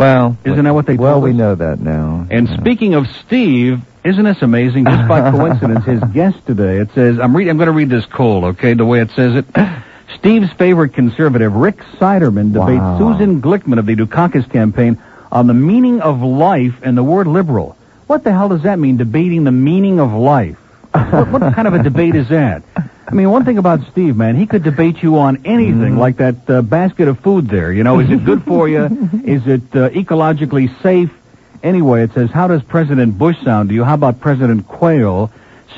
Well, isn't that what they told us? Well, we know that now. And speaking of Steve, isn't this amazing? Just by coincidence, his guest today, it says, I'm going to read this cold, okay, the way it says it. Steve's favorite conservative, Rick Siderman, debates Susan Glickman of the Dukakis campaign on the meaning of life and the word liberal. What the hell does that mean, debating the meaning of life? What kind of a debate is that? I mean, one thing about Steve, man, he could debate you on anything, like that basket of food there. You know, is it good for you? Is it ecologically safe? Anyway, it says, how does President Bush sound to you? How about President Quayle?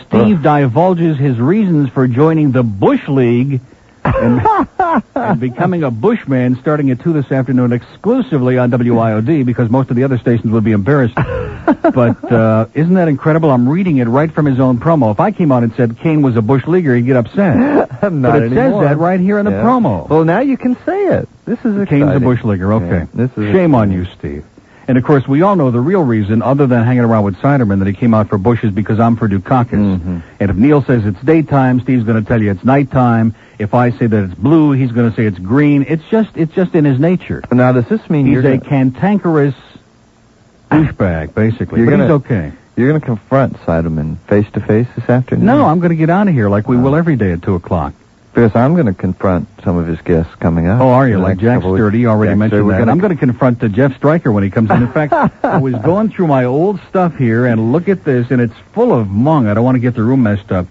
Steve divulges his reasons for joining the Bush League and becoming a Bushman starting at 2 this afternoon exclusively on WIOD because most of the other stations would be embarrassed. But isn't that incredible? I'm reading it right from his own promo. If I came on and said Kane was a Bush Leaguer, he'd get upset. But it says that right here in the promo. Well, now you can say it. This is exciting. Kane's a Bush Leaguer, okay. Yeah, Shame on you, Steve. And, of course, we all know the real reason, other than hanging around with Siderman, that he came out for Bush is because I'm for Dukakis. And if Neil says it's daytime, Steve's going to tell you it's nighttime. If I say that it's blue, he's going to say it's green. It's just in his nature. Now, does this mean he's a cantankerous douchebag, basically? But he's okay. You're going to confront Siderman face-to-face this afternoon? No, I'm going to get out of here like we will every day at 2 o'clock. Because I'm going to confront some of his guests coming up. Oh, are you? Like Jack Sturdy, you already mentioned that. I'm going to confront Jeff Stryker when he comes in. In fact, I was going through my old stuff here, and look at this, and it's full of mung. I don't want to get the room messed up,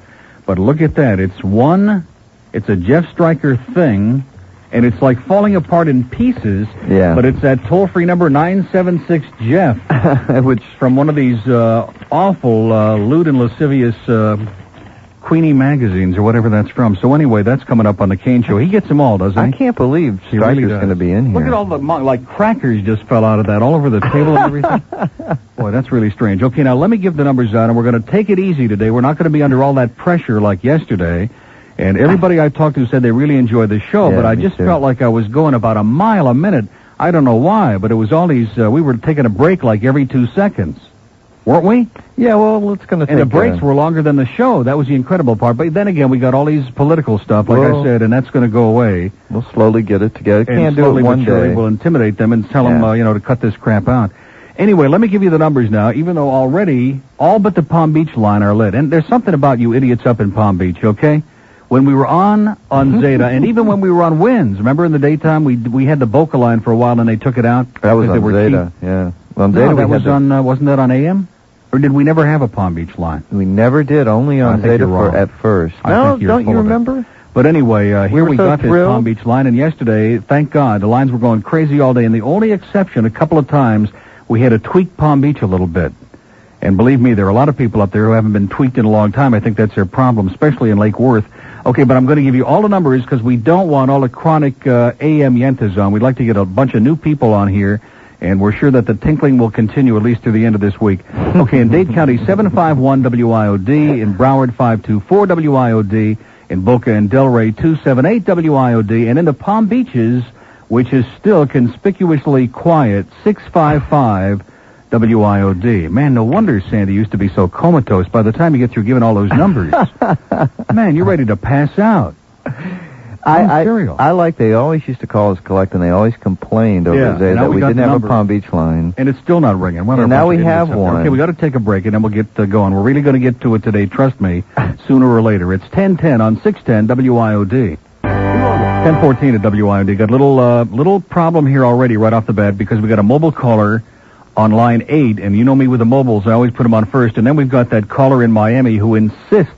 but look at that. It's a Jeff Stryker thing, and it's like falling apart in pieces. Yeah. But it's that toll-free number 976-JEFF, which from one of these awful lewd and lascivious Queenie magazines or whatever that's from. So anyway, that's coming up on the Kane Show. He gets them all, doesn't he? I can't believe Stryker's going to be in here. Look at all the like crackers just fell out of that all over the table and everything. Boy, that's really strange. Okay, now let me give the numbers out, and we're going to take it easy today. We're not going to be under all that pressure like yesterday. And everybody I talked to said they really enjoyed the show, but I just felt like I was going about a mile a minute. I don't know why, but it was all these, we were taking a break like every 2 seconds. Weren't we? Yeah, well, it's going to take... And the breaks were longer than the show. That was the incredible part. But then again, we got all these political stuff, like I said, and that's going to go away. We'll slowly get it together. Can't do it one day. We'll intimidate them and tell them, to cut this crap out. Anyway, let me give you the numbers now, even though already all but the Palm Beach line are lit. And there's something about you idiots up in Palm Beach, okay? When we were on Zeta, and even when we were on Winds, remember in the daytime, we had the Boca line for a while, and they took it out? That was on Zeta, yeah. On Zeta, that was on, wasn't that on AM? Or did we never have a Palm Beach line? We never did, only on Zeta at first. No, don't you remember? But anyway, here we got this Palm Beach line, and yesterday, thank God, the lines were going crazy all day, and the only exception, a couple of times, we had to tweak Palm Beach a little bit. And believe me, there are a lot of people up there who haven't been tweaked in a long time. I think that's their problem, especially in Lake Worth. Okay, but I'm going to give you all the numbers because we don't want all the chronic AM yentas on. We'd like to get a bunch of new people on here, and we're sure that the tinkling will continue at least through the end of this week. Okay, in Dade County, 751 WIOD. In Broward, 524 WIOD. In Boca and Delray, 278 WIOD. And in the Palm Beaches, which is still conspicuously quiet, 655 WIOD. Man, no wonder Sandy used to be so comatose. By the time you get through giving all those numbers, man, you're ready to pass out. I like they always used to call us collect, and they always complained over there that we didn't have a Palm Beach line. And it's still not ringing. And now we have one. Okay, we got to take a break, and then we'll get going. We're really going to get to it today, trust me, sooner or later. It's 10:10 on 610 WIOD. 10:14 at WIOD. Got a little problem here already right off the bat because we got a mobile caller on line 8, and you know me with the mobiles, I always put them on first, and then we've got that caller in Miami who insists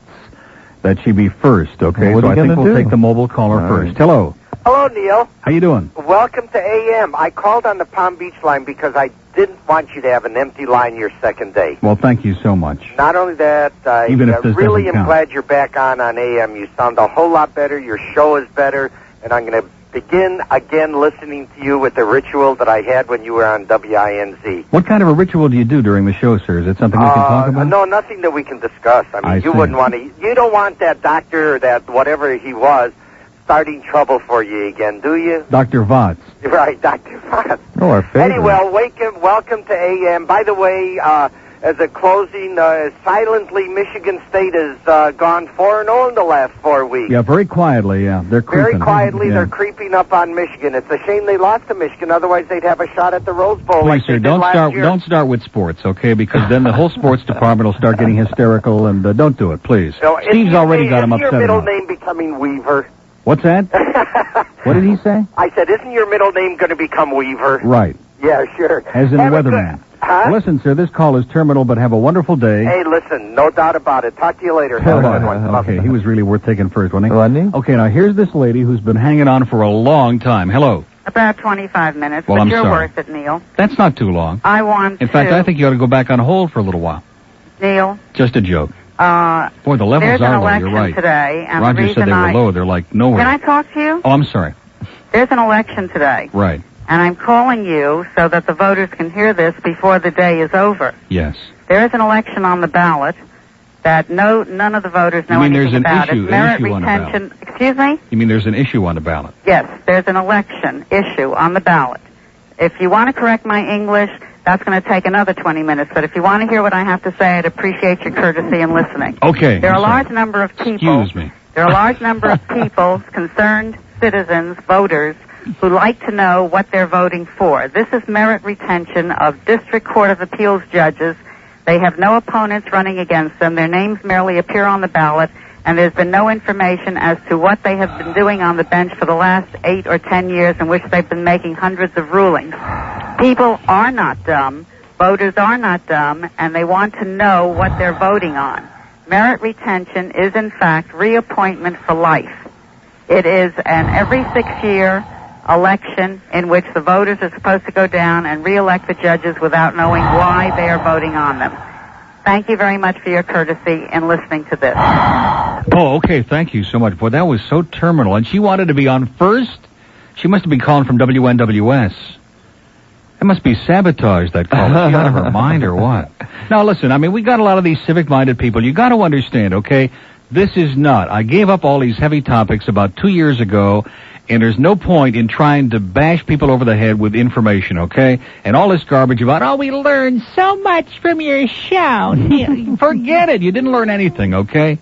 that she be first, okay? Well, so I think we'll take the mobile caller first. Right. Hello. Hello, Neil. How you doing? Welcome to AM. I called on the Palm Beach line because I didn't want you to have an empty line your second day. Well, thank you so much. Not only that, I really am glad you're back on AM. You sound a whole lot better. Your show is better, and I'm going to begin again listening to you with the ritual that I had when you were on WINZ. What kind of a ritual do you do during the show, sir? Is it something we can talk about? No, nothing that we can discuss. I mean, you wouldn't want to. You don't want that doctor or that whatever he was starting trouble for you again, do you? Dr. Votz. Right, Dr. Votz. Oh, our favorite. Anyway, welcome to AM. By the way, as a closing. Silently, Michigan State has gone 4-0 in the last 4 weeks. Yeah, very quietly, yeah. They're creeping. Very quietly, they're creeping up on Michigan. It's a shame they lost to Michigan, otherwise they'd have a shot at the Rose Bowl. Please, like sir, don't start with sports, okay? Because then the whole sports department will start getting hysterical, and don't do it, please. No, Steve's already got him upset. Is your middle name becoming Weaver? What's that? What did he say? I said, isn't your middle name going to become Weaver? Right. Yeah, sure. As in weatherman. Huh? Well, listen, sir, this call is terminal, but have a wonderful day. Hey, listen, no doubt about it. Talk to you later. Okay, he was really worth taking first, wasn't he? Wasn't he? Okay, now here's this lady who's been hanging on for a long time. Hello. About 25 minutes, well, but I'm you're sorry. worth it, Neil. That's not too long. In fact, I think you ought to go back on hold for a little while. Neil? Just a joke. Boy, the levels are low, you're right. Today, and Roger said they were low. They're like nowhere. Can I talk to you? Oh, I'm sorry. There's an election today. Right. And I'm calling you so that the voters can hear this before the day is over. Yes. There is an election on the ballot that none of the voters know anything about. You mean there's an issue on the ballot? Excuse me? You mean there's an issue on the ballot? Yes, there's an election issue on the ballot. If you want to correct my English, that's going to take another 20 minutes. But if you want to hear what I have to say, I'd appreciate your courtesy in listening. Okay. There are a large number of people. Excuse me. There are a large number of people, concerned citizens, voters, who like to know what they're voting for. This is merit retention of District Court of Appeals judges. They have no opponents running against them. Their names merely appear on the ballot, and there's been no information as to what they have been doing on the bench for the last 8 or 10 years in which they've been making hundreds of rulings. People are not dumb. Voters are not dumb, and they want to know what they're voting on. Merit retention is, in fact, reappointment for life. It is an every 6-year election in which the voters are supposed to go down and re-elect the judges without knowing why they are voting on them. Thank you very much for your courtesy in listening to this. Oh, okay. Thank you so much. Boy, that was so terminal. And she wanted to be on first? She must have been calling from WNWS. That must be sabotage, that call. Is she out of her mind or what? Now, listen, I mean, we got a lot of these civic-minded people. You got to understand, okay? This is not. I gave up all these heavy topics about 2 years ago, and there's no point in trying to bash people over the head with information, okay? And all this garbage about, oh, we learned so much from your show. Forget it. You didn't learn anything, okay?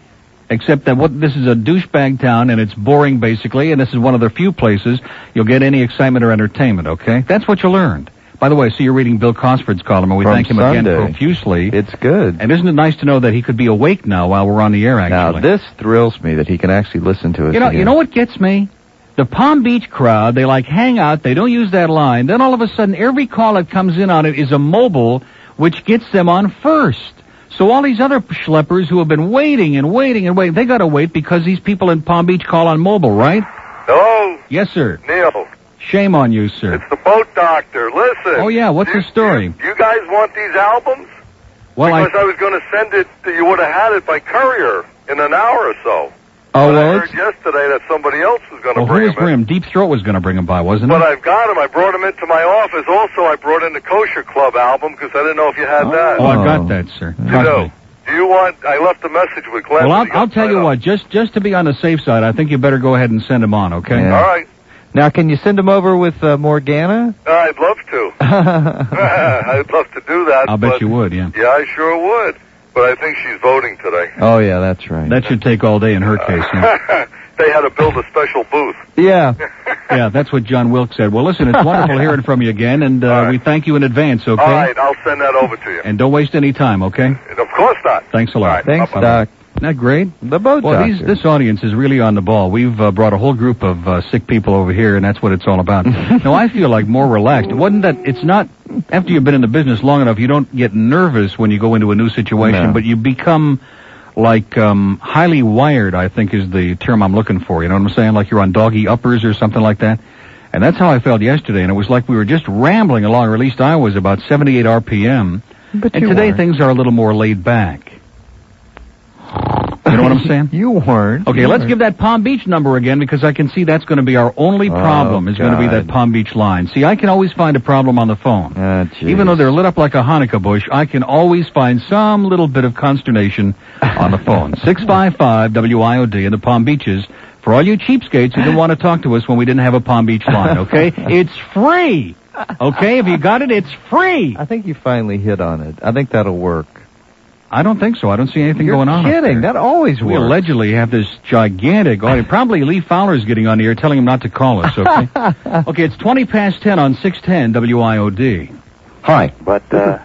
Except that this is a douchebag town, and it's boring, basically, and this is one of the few places you'll get any excitement or entertainment, okay? That's what you learned. By the way, so you're reading Bill Cosford's column, and we thank him again profusely. It's good. And isn't it nice to know that he could be awake now while we're on the air, actually? Now, this thrills me that he can actually listen to us again. You know what gets me? The Palm Beach crowd, they hang out, they don't use that line. Then all of a sudden, every call that comes in on it is a mobile, which gets them on first. So all these other schleppers who have been waiting and waiting and waiting, they gotta wait because these people in Palm Beach call on mobile, right? Hello? Yes, sir. Neil. Shame on you, sir. It's the boat doctor. Listen. Oh, yeah, what's the story? You guys want these albums? Well, because I was going to send it, you would have had it by courier in an hour or so. Oh, but well, I heard yesterday that somebody else was going to bring them in. Who was bringing them? Deep Throat was going to bring them by, wasn't it? But I've got them. I brought them into my office. Also, I brought in the Kosher Club album because I didn't know if you had that. Oh, I got that, sir. Trust me. Do you want... I left a message with Glen. Well, I'll tell you what. Just to be on the safe side, I think you better go ahead and send them on, okay? Yeah. All right. Now, can you send them over with Morgana? I'd love to. I'd love to do that. I'll bet you would, yeah. Yeah, I sure would. But I think she's voting today. Oh, yeah, that's right. That should take all day in her case, yeah. They had to build a special booth. Yeah. Yeah, that's what John Wilkes said. Well, listen, it's wonderful hearing from you again, and we thank you in advance, okay? All right, I'll send that over to you. And don't waste any time, okay? Of course not. Thanks a lot. Right, thanks, bye-bye. Doc. Isn't that great? The boat doctor. This audience is really on the ball. We've brought a whole group of sick people over here, and that's what it's all about. Now, I feel like more relaxed. It's not, after you've been in the business long enough, you don't get nervous when you go into a new situation, but you become like highly wired, I think is the term I'm looking for. You know what I'm saying? Like you're on doggy uppers or something like that. And that's how I felt yesterday, and it was like we were just rambling along, or at least I was, about 78 RPM. But and today things are a little more laid back. You know what I'm saying? You weren't. Okay, let's give that Palm Beach number again, because I can see that's going to be our only problem, is going to be that Palm Beach line. See, I can always find a problem on the phone. Even though they're lit up like a Hanukkah bush, I can always find some little bit of consternation on the phone. 655-WIOD in the Palm Beaches. For all you cheapskates who didn't want to talk to us when we didn't have a Palm Beach line, okay? It's free. Okay, if you got it, it's free. I think you finally hit on it. I think that'll work. I don't think so. I don't see anything going on. You're kidding. That always works. We allegedly have this gigantic audience. Probably Lee Fowler's getting on the air telling him not to call us, okay? Okay, it's 20 past 10 on 610 WIOD. Hi. But it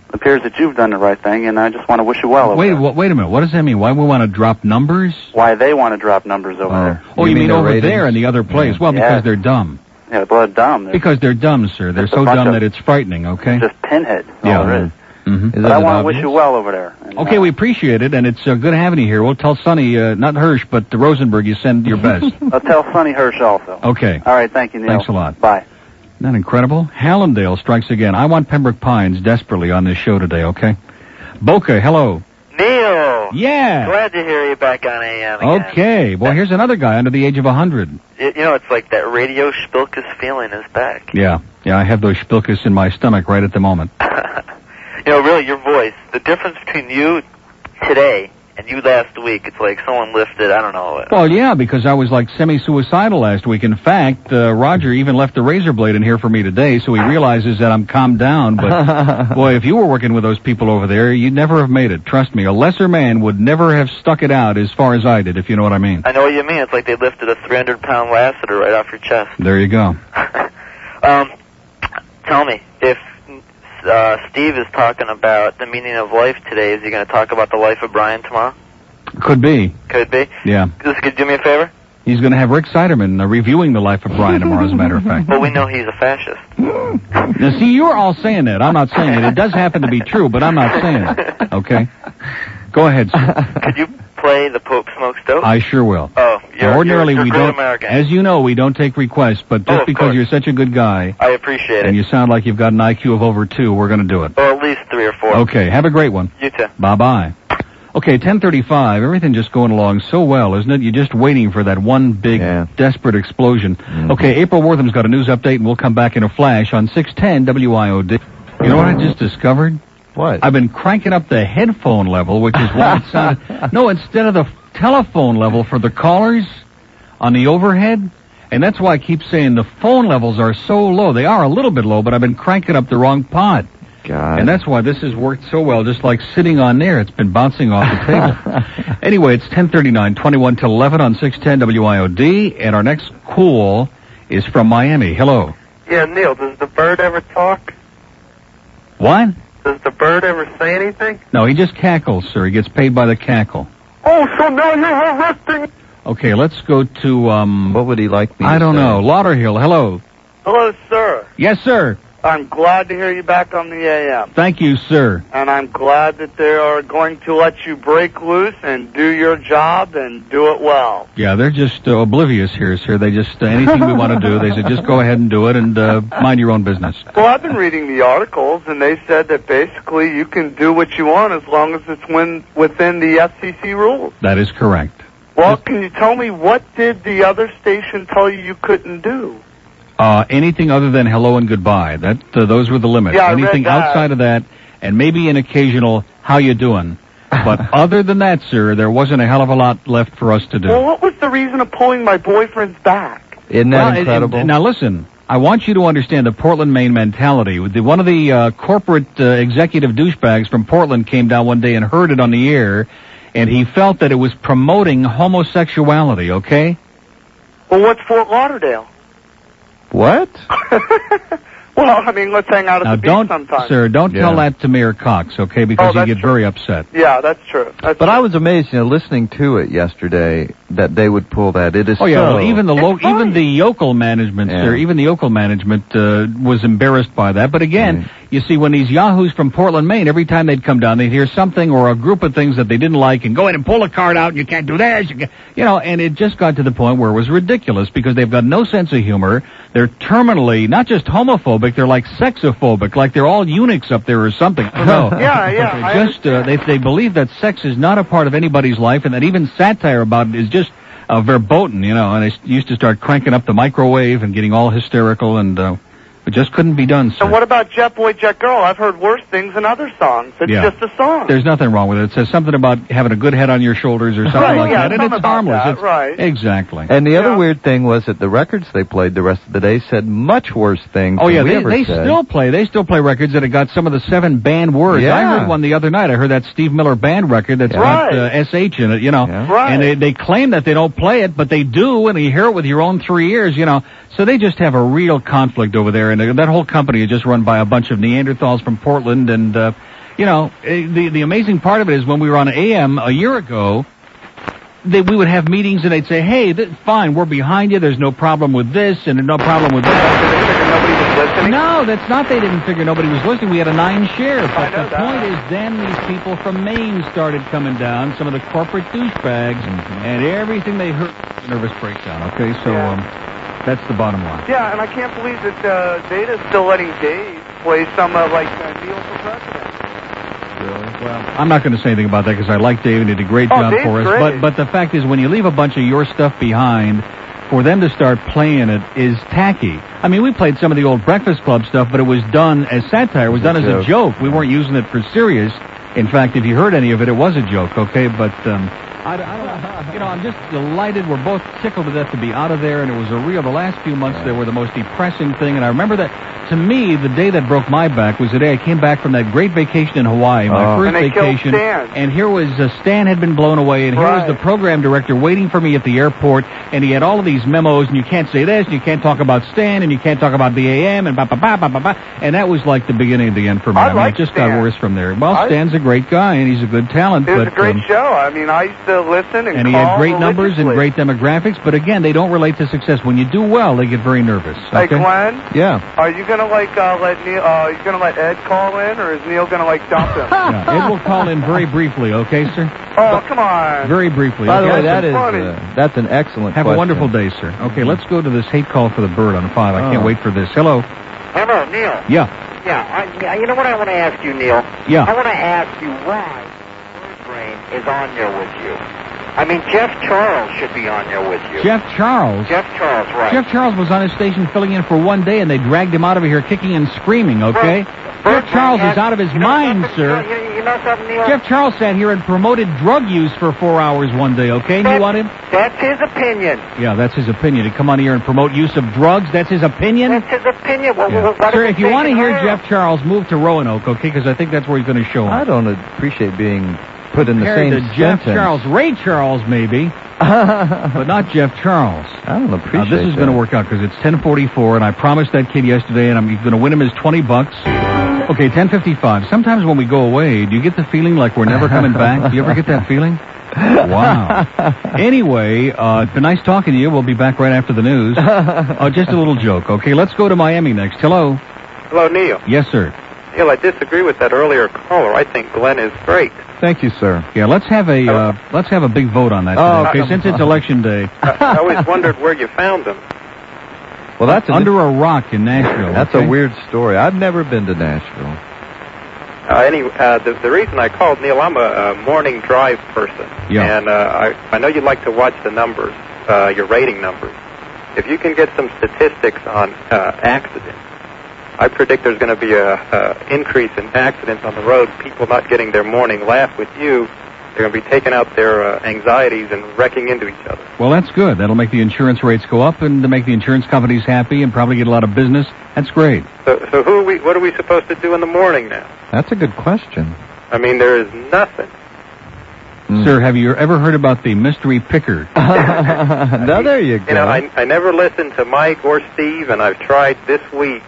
appears that you've done the right thing, and I just want to wish you well over there. Wait a minute. What does that mean? Why we want to drop numbers? Why they want to drop numbers over there. Oh, you mean over there in the other place? Well, because they're dumb. Yeah, well, they're dumb. Because they're dumb, sir. They're so dumb that it's frightening, okay? Just pinhead. Yeah. All there is. Mm-hmm. But I want to wish you well over there. And, okay, we appreciate it, and it's good having you here. We'll tell Sonny, not Hirsch, but Rosenberg, you send your best. I'll tell Sonny Hirsch also. Okay. All right, thank you, Neil. Thanks a lot. Bye. Isn't that incredible? Hallandale strikes again. I want Pembroke Pines desperately on this show today, okay? Boca, hello. Neil! Yeah! Glad to hear you back on AM again. Okay. Well, here's another guy under the age of 100. You know, it's like that radio Spilkus feeling is back. Yeah, I have those Spilkus in my stomach right at the moment. You know, really, your voice, the difference between you today and you last week, it's like someone lifted, I don't know. Well, yeah, because I was like semi-suicidal last week. In fact, Roger even left the razor blade in here for me today, so he realizes that I'm calmed down. But, boy, if you were working with those people over there, you'd never have made it. Trust me, a lesser man would never have stuck it out as far as I did, if you know what I mean. I know what you mean. It's like they lifted a 300-pound Lassiter right off your chest. There you go. Tell me, if Steve is talking about the meaning of life today, is he going to talk about the life of Brian tomorrow? Could be. Could be? Yeah. Could you do me a favor? He's going to have Rick Siderman reviewing the life of Brian tomorrow, as a matter of fact. Well, we know he's a fascist. Now, see, you're all saying that. I'm not saying it. It does happen to be true, but I'm not saying it. Okay? Go ahead, sir. Could you play The Pope Smokes Dope? I sure will. Oh, ordinarily you're we great don't. American. As you know, we don't take requests, but just because you're such a good guy, I appreciate it. And you sound like you've got an IQ of over 2, we're going to do it. Or at least 3 or 4. Okay, have a great one. You too. Bye-bye. Okay, 10:35. Everything just going along so well, isn't it? You're just waiting for that one big, desperate explosion. Mm-hmm. Okay, April Wortham's got a news update, and we'll come back in a flash on 610 WIOD. You know what I just discovered? What? I've been cranking up the headphone level, which is why it sounded... No, instead of the telephone level for the callers on the overhead. And that's why I keep saying the phone levels are so low. They are a little bit low, but I've been cranking up the wrong pod. God. And that's why this has worked so well, just like sitting on there. It's been bouncing off the table. Anyway, it's 10:39, 21 till 11 on 610 WIOD, and our next call is from Miami. Hello. Yeah, Neil, does the bird ever talk? What? Does the bird ever say anything? No, he just cackles, sir. He gets paid by the cackle. Oh, so now you're arresting... Okay, let's go to, What would he like me to I don't say? know. Lauderhill, hello. Hello, sir. Yes, sir. I'm glad to hear you back on the AM. Thank you, sir. And I'm glad that they are going to let you break loose and do your job and do it well. Yeah, they're just oblivious here, sir. They just, anything we want to do, they say, just go ahead and do it and mind your own business. Well, I've been reading the articles, and they said that basically you can do what you want as long as it's within the FCC rules. That is correct. Well, can you tell me what did the other station tell you couldn't do? Anything other than hello and goodbye. Those were the limits. Yeah, anything outside of that, and maybe an occasional how you doing. But other than that, sir, there wasn't a hell of a lot left for us to do. Well, what was the reason of pulling my boyfriend's back? Isn't that incredible? Now listen, I want you to understand the Portland, Maine mentality. One of the corporate executive douchebags from Portland came down one day and heard it on the air, and he felt that it was promoting homosexuality, okay? Well, what's Fort Lauderdale? What? Well, I mean, let's hang out at the beach sometime. Sir, don't tell that to Mayor Cox, okay? Because he'll get very upset. Yeah, that's true. I was amazed, listening to it yesterday, that they would pull that. It is well, even the yokel management, sir, even the yokel management was embarrassed by that. But again, you see, when these yahoos from Portland, Maine, every time they'd come down, they'd hear something or a group of things that they didn't like and go in and pull a card out, and you can't do this, and it just got to the point where it was ridiculous because they've got no sense of humor. They're terminally, not just homophobic, they're like sexophobic, like they're all eunuchs up there or something. No. They believe that sex is not a part of anybody's life, and that even satire about it is just verboten, and they used to start cranking up the microwave and getting all hysterical, and it It just couldn't be done, sir. And what about Jet Boy, Jet Girl? I've heard worse things in other songs. It's just a song. There's nothing wrong with it. It says something about having a good head on your shoulders or something like that, and it's harmless. Right. Exactly. And the other weird thing was that the records they played the rest of the day said much worse things. Oh, yeah, they still play records that have got some of the 7 banned words. Yeah. I heard one the other night. I heard that Steve Miller Band record that's got SH in it, you know. Yeah. Right. And they claim that they don't play it, but they do, and you hear it with your own 3 ears, you know. So they just have a real conflict over there, and that whole company is just run by a bunch of Neanderthals from Portland, and, you know, the amazing part of it is when we were on AM a year ago, we would have meetings, and they'd say, hey, fine, we're behind you, there's no problem with this, and no problem with that. No, that's not they didn't figure nobody was listening. We had a 9 share. But the point is then these people from Maine started coming down, some of the corporate douchebags, and everything they heard was a nervous breakdown, okay? So that's the bottom line. Yeah, and I can't believe that Data's still letting Dave play some like Neil for President. Really? Well, I'm not going to say anything about that because I like Dave and he did a great job Dave's for us. great. But the fact is when you leave a bunch of your stuff behind, for them to start playing it is tacky. I mean, we played some of the old Breakfast Club stuff, but it was done as satire. It was done as a joke. We weren't using it for serious. In fact, if you heard any of it, it was a joke, okay? But I don't, you know, I'm just delighted. We're both tickled to death to be out of there, and it was the last few months, they were the most depressing thing. And I remember that, to me, the day that broke my back was the day I came back from that great vacation in Hawaii, my first vacation. And here was, Stan had been blown away, and here was the program director waiting for me at the airport, and he had all of these memos, and you can't say this, and you can't talk about Stan, and you can't talk about the AM, and ba-ba-ba-ba-ba-ba. And that was like the beginning of the end for me. I mean, it just got worse from there. Well, Stan's a great guy, and he's a good talent. It was a great show. I mean, I used to listen and he had great numbers and great demographics, but again, they don't relate to success. When you do well, they get very nervous. Okay? Hey, Glenn? Yeah. Are you gonna let Neil? Are you gonna let Ed call in, or is Neil gonna dump him? Yeah, Ed will call in very briefly. Okay, sir? Oh, come on. Very briefly. By the way, that's an excellent Have question. a wonderful day, sir. Okay, let's go to this hate call for the bird on 5. I can't wait for this. Hello. Hello, Neil. Yeah. Yeah, you know what I want to ask you, Neil? Yeah. I want to ask you why Brain is on there with you. I mean, Jeff Charles should be on there with you. Jeff Charles? Jeff Charles, right. Jeff Charles was on his station filling in for one day, and they dragged him out of here kicking and screaming, okay? Jeff Charles is out of his mind, sir. You know something, Neil? Jeff Charles sat here and promoted drug use for 4 hours one day, okay? And you want him? That's his opinion. Yeah, that's his opinion. To come on here and promote use of drugs, that's his opinion? That's his opinion. Well, sir, if you want to hear Jeff Charles, move to Roanoke, okay? Because I think that's where he's going to show up. I don't appreciate being put in the same to Jeff Charles. Ray Charles, maybe. But not Jeff Charles. I don't appreciate this is going to work out because it's 10:44, and I promised that kid yesterday, and I'm going to win him his $20. Okay, 10:55. Sometimes when we go away, do you get the feeling like we're never coming back? Do you ever get that feeling? Wow. Anyway, it's been nice talking to you. We'll be back right after the news. Oh, just a little joke. Okay, let's go to Miami next. Hello. Hello, Neil. Yes, sir. Neil, I disagree with that earlier caller. I think Glenn is great. Thank you, sir. Yeah, let's have a big vote on that today, okay? Since it's election day. I always wondered where you found him. Well, that's under a rock in Nashville. That's a weird story. I've never been to Nashville. The reason I called, Neil, I'm a morning drive person. Yeah. And I know you like to watch the numbers, your rating numbers. If you can get some statistics on accidents, I predict there's going to be a increase in accidents on the road, people not getting their morning laugh with you. They're going to be taking out their anxieties and wrecking into each other. Well, that's good. That'll make the insurance rates go up and to make the insurance companies happy and probably get a lot of business. That's great. So what are we supposed to do in the morning now? That's a good question. I mean, there is nothing. Sir, have you ever heard about the mystery picker? Now, there you go. You know, I never listened to Mike or Steve, and I've tried this week.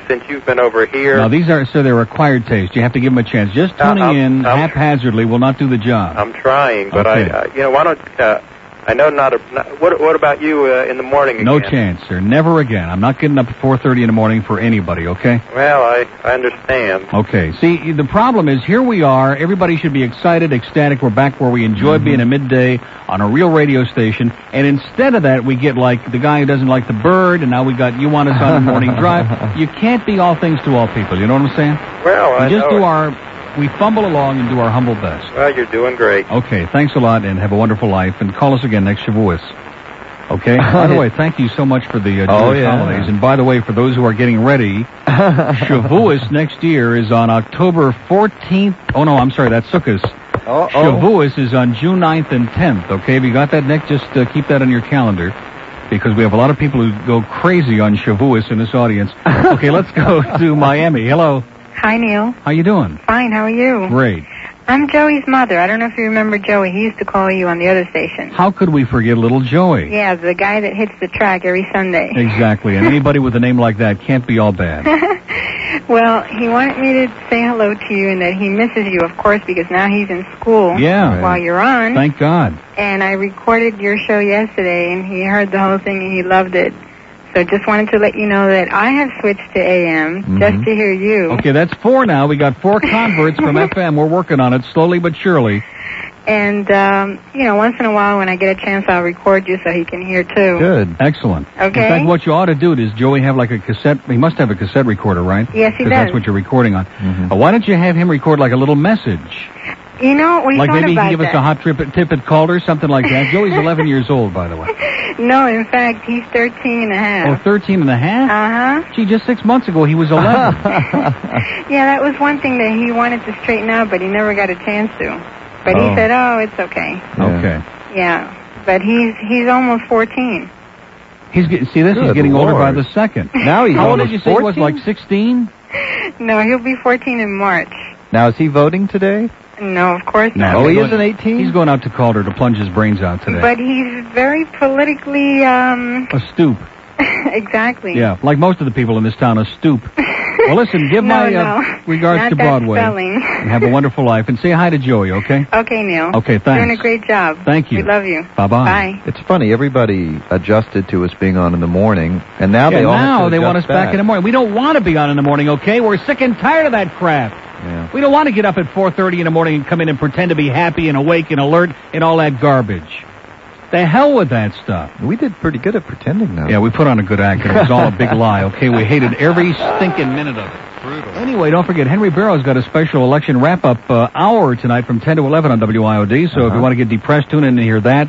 Since you've been over here. No, they're acquired taste. You have to give them a chance. Just tuning in haphazardly will not do the job. I'm trying, but okay. why don't, I know what about you in the morning again? No chance, sir. Never again. I'm not getting up at 4:30 in the morning for anybody, okay? Well, I understand. Okay. See, the problem is, here we are. Everybody should be excited, ecstatic. We're back where we enjoy being a midday on a real radio station. And instead of that, we get like the guy who doesn't like the bird, and now we got you want us on the morning drive. You can't be all things to all people. You know what I'm saying? Well, we fumble along and do our humble best. Well, you're doing great. Okay, thanks a lot, and have a wonderful life. And call us again next Shavuos. Okay. By the way, thank you so much for the Jewish holidays. And by the way, for those who are getting ready, Shavuos next year is on October 14th. Oh, no, I'm sorry, that's Sukkot. Shavuos is on June 9th and 10th. Okay, have you got that, Nick? Just keep that on your calendar, because we have a lot of people who go crazy on Shavuos in this audience. Okay, let's go to Miami. Hello. Hi, Neil. How you doing? Fine, how are you? Great. I'm Joey's mother. I don't know if you remember Joey. He used to call you on the other station. How could we forget little Joey? Yeah, the guy that hits the track every Sunday. Exactly, and anybody with a name like that can't be all bad. Well, he wanted me to say hello to you and that he misses you, of course, because now he's in school while you're on. Thank God. And I recorded your show yesterday, and he heard the whole thing, and he loved it. So just wanted to let you know that I have switched to AM just to hear you. Okay, that's 4 now. We got 4 converts from FM. We're working on it slowly but surely. And, once in a while when I get a chance, I'll record you so he can hear, too. Good. Excellent. Okay. In fact, what you ought to do is Joey have like a cassette. He must have a cassette recorder, right? Yes, he does. Because that's what you're recording on. Why don't you have him record like a little message? You know, we like thought maybe he about can give us a hot tip at Calder, something like that. Joey's 11 years old, by the way. No, in fact, he's 13 and a half. Oh, 13 and a half? Uh-huh. Gee, just 6 months ago he was 11. Yeah, that was one thing that he wanted to straighten out, but he never got a chance to. But he said, it's okay. Okay. Yeah, but he's almost 14. He's getting older by the second. Now he's How old did almost you say 14? he was, like 16? No, he'll be 14 in March. Now, is he voting today? No, of course not. Oh, he isn't 18? He's going out to Calder to plunge his brains out today. But he's very politically, astute. Exactly. Yeah, like most of the people in this town, astute. Well, listen, give my regards to Broadway. Spelling. And have a wonderful life. And say hi to Joey, okay? Okay, Neil. Okay, thanks. Doing a great job. Thank you. We love you. Bye-bye. Bye. It's funny, everybody adjusted to us being on in the morning, and now they want us back in the morning. We don't want to be on in the morning, okay? We're sick and tired of that crap. Yeah. We don't want to get up at 4:30 in the morning and come in and pretend to be happy and awake and alert and all that garbage. The hell with that stuff. We did pretty good at pretending, though. Yeah, we put on a good act. It was all a big lie, okay? We hated every stinking minute of it. Brutal. Anyway, don't forget, Henry Barrow's got a special election wrap-up hour tonight from 10 to 11 on WIOD, so if you want to get depressed, tune in and hear that.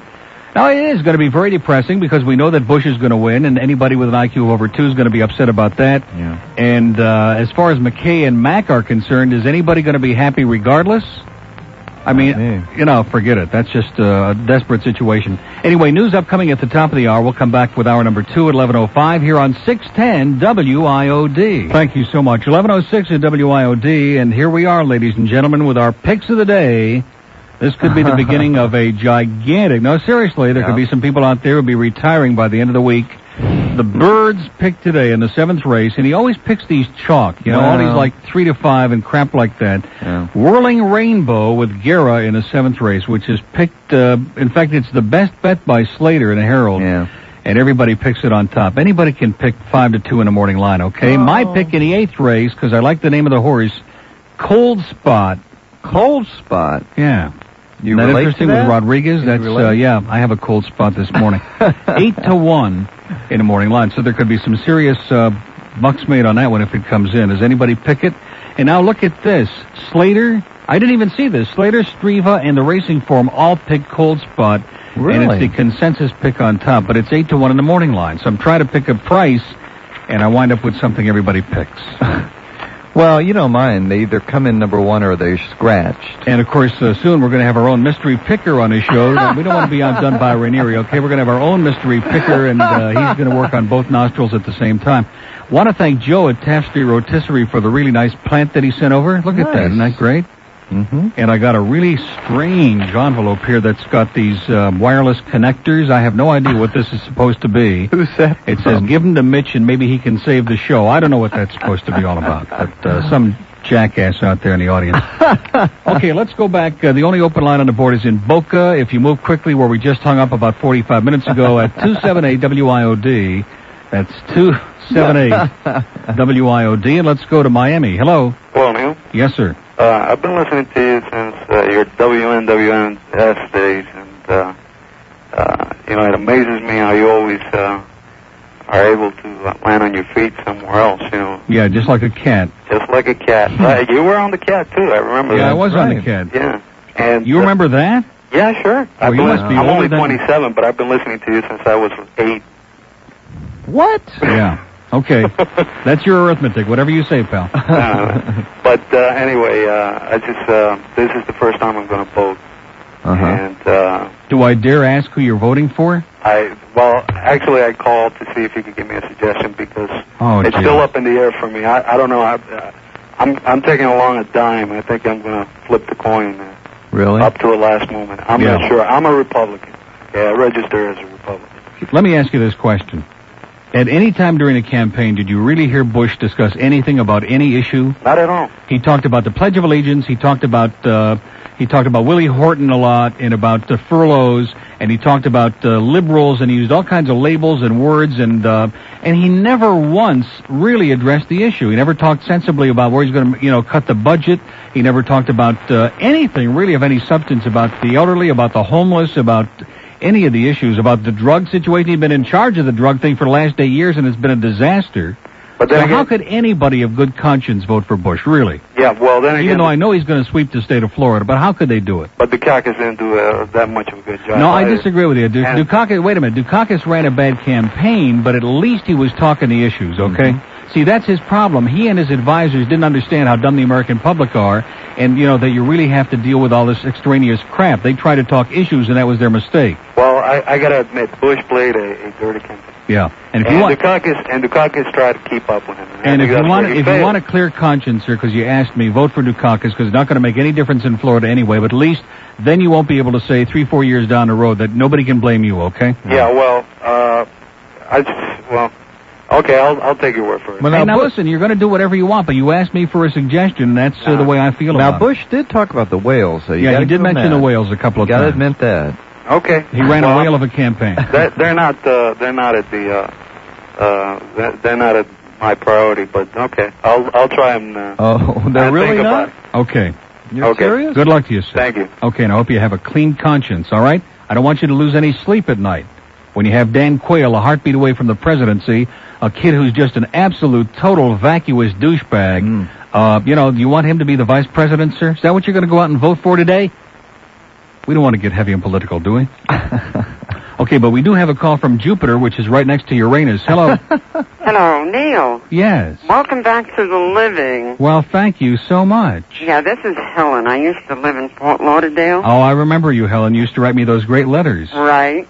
Now, it is going to be very depressing because we know that Bush is going to win, and anybody with an IQ of over 2 is going to be upset about that. Yeah. And as far as McKay and Mack are concerned, is anybody going to be happy regardless? I mean, forget it. That's just a desperate situation. Anyway, news upcoming at the top of the hour. We'll come back with hour number 2 at 11:05 here on 610 WIOD. Thank you so much. 11:06 at WIOD, and here we are, ladies and gentlemen, with our picks of the day. This could be the beginning of a gigantic... No, seriously, there could be some people out there who will be retiring by the end of the week. The Birds picked today in the 7th race, and he always picks these chalk, all these like 3 to 5 and crap like that. Yeah. Whirling Rainbow with Guerra in the 7th race, which is picked, in fact, it's the best bet by Slater in the Herald. Yeah. And everybody picks it on top. Anybody can pick 5 to 2 in the morning line, okay? My pick in the 8th race, because I like the name of the horse, Cold Spot. Cold Spot? Yeah. You Isn't that relate interesting to that? with Rodriguez? That's I have a cold spot this morning. 8 to 1 in the morning line. So there could be some serious bucks made on that one if it comes in. Does anybody pick it? And now look at this. Slater, I didn't even see this. Slater, Striva, and the Racing Form all picked Cold Spot. Really? And it's the consensus pick on top, but it's 8 to 1 in the morning line. So I'm trying to pick a price, and I wind up with something everybody picks. Well, you don't mind. They either come in number 1 or they're scratched. And, of course, soon we're going to have our own mystery picker on his show. We don't want to be outdone by Ranieri, okay? We're going to have our own mystery picker, and he's going to work on both nostrils at the same time. Want to thank Joe at Taft Street Rotisserie for the really nice plant that he sent over. Look at that. Isn't that great? Mm-hmm. And I got a really strange envelope here that's got these wireless connectors. I have no idea what this is supposed to be. Who's that? It says, give them to Mitch and maybe he can save the show. I don't know what that's supposed to be all about, but some jackass out there in the audience. Okay, let's go back. The only open line on the board is in Boca. If you move quickly, where we just hung up about 45 minutes ago at 278 WIOD. That's 278 WIOD. And let's go to Miami. Hello. Hello, Neil. Yes, sir. I've been listening to you since your WNWNS days, and it amazes me how you always are able to land on your feet somewhere else. Yeah, just like a cat. Just like a cat. You were on the cat too. I remember. Yeah, that. I was on the cat. Yeah. And you remember that? Yeah, sure. Oh, you must be I'm only older than- 27, but I've been listening to you since I was 8. What? Yeah. Okay. That's your arithmetic. Whatever you say, pal. But anyway, this is the first time I'm going to vote. And do I dare ask who you're voting for? Actually, I called to see if you could give me a suggestion because it's gee. still up in the air for me. I don't know. I'm taking along a dime. I think I'm going to flip the coin Really? up to the last moment. I'm not sure. I'm a Republican. Yeah, I register as a Republican. Let me ask you this question. At any time during the campaign, did you really hear Bush discuss anything about any issue? Not at all. He talked about the Pledge of Allegiance. He talked about Willie Horton a lot and about the furloughs, and he talked about liberals, and he used all kinds of labels and words, and he never once really addressed the issue. He never talked sensibly about where he's going to, cut the budget. He never talked about anything really of any substance about the elderly, about the homeless, about any of the issues, about the drug situation. He'd been in charge of the drug thing for the last 8 years, and it's been a disaster. But so how could anybody of good conscience vote for Bush, really? Yeah, well, then again... Even though I know he's going to sweep the state of Florida, but how could they do it? But Dukakis didn't do that much of a good job. No, I disagree with you. Dukakis, wait a minute. Dukakis ran a bad campaign, but at least he was talking the issues, okay? See, that's his problem. He and his advisors didn't understand how dumb the American public are, and, that you really have to deal with all this extraneous crap. They tried to talk issues, and that was their mistake. Well, I got to admit, Bush played a dirty campaign. Yeah, and Dukakis tried to keep up with him. And if you want a clear conscience, sir, because you asked me, vote for Dukakis, because it's not going to make any difference in Florida anyway. But at least then you won't be able to say 3-4 years down the road that nobody can blame you. Okay? Yeah. Well, okay, I'll take your word for it. Well, now listen, you're going to do whatever you want, but you asked me for a suggestion. That's the way I feel about it. Now Bush did talk about the whales. So he did mention the whales a couple of times. Got to admit that. Okay. He ran a whale of a campaign. They're not at my priority, but okay. I'll try and they're really not? Okay. You're serious? Good luck to you, sir. Thank you. Okay, and I hope you have a clean conscience, all right? I don't want you to lose any sleep at night. When you have Dan Quayle a heartbeat away from the presidency, a kid who's just an absolute, total, vacuous douchebag, do you want him to be the vice president, sir? Is that what you're going to go out and vote for today? We don't want to get heavy and political, do we? Okay, but we do have a call from Jupiter, which is right next to Uranus. Hello. Hello, Neil. Yes. Welcome back to the living. Well, thank you so much. Yeah, this is Helen. I used to live in Fort Lauderdale. Oh, I remember you, Helen. You used to write me those great letters. Right.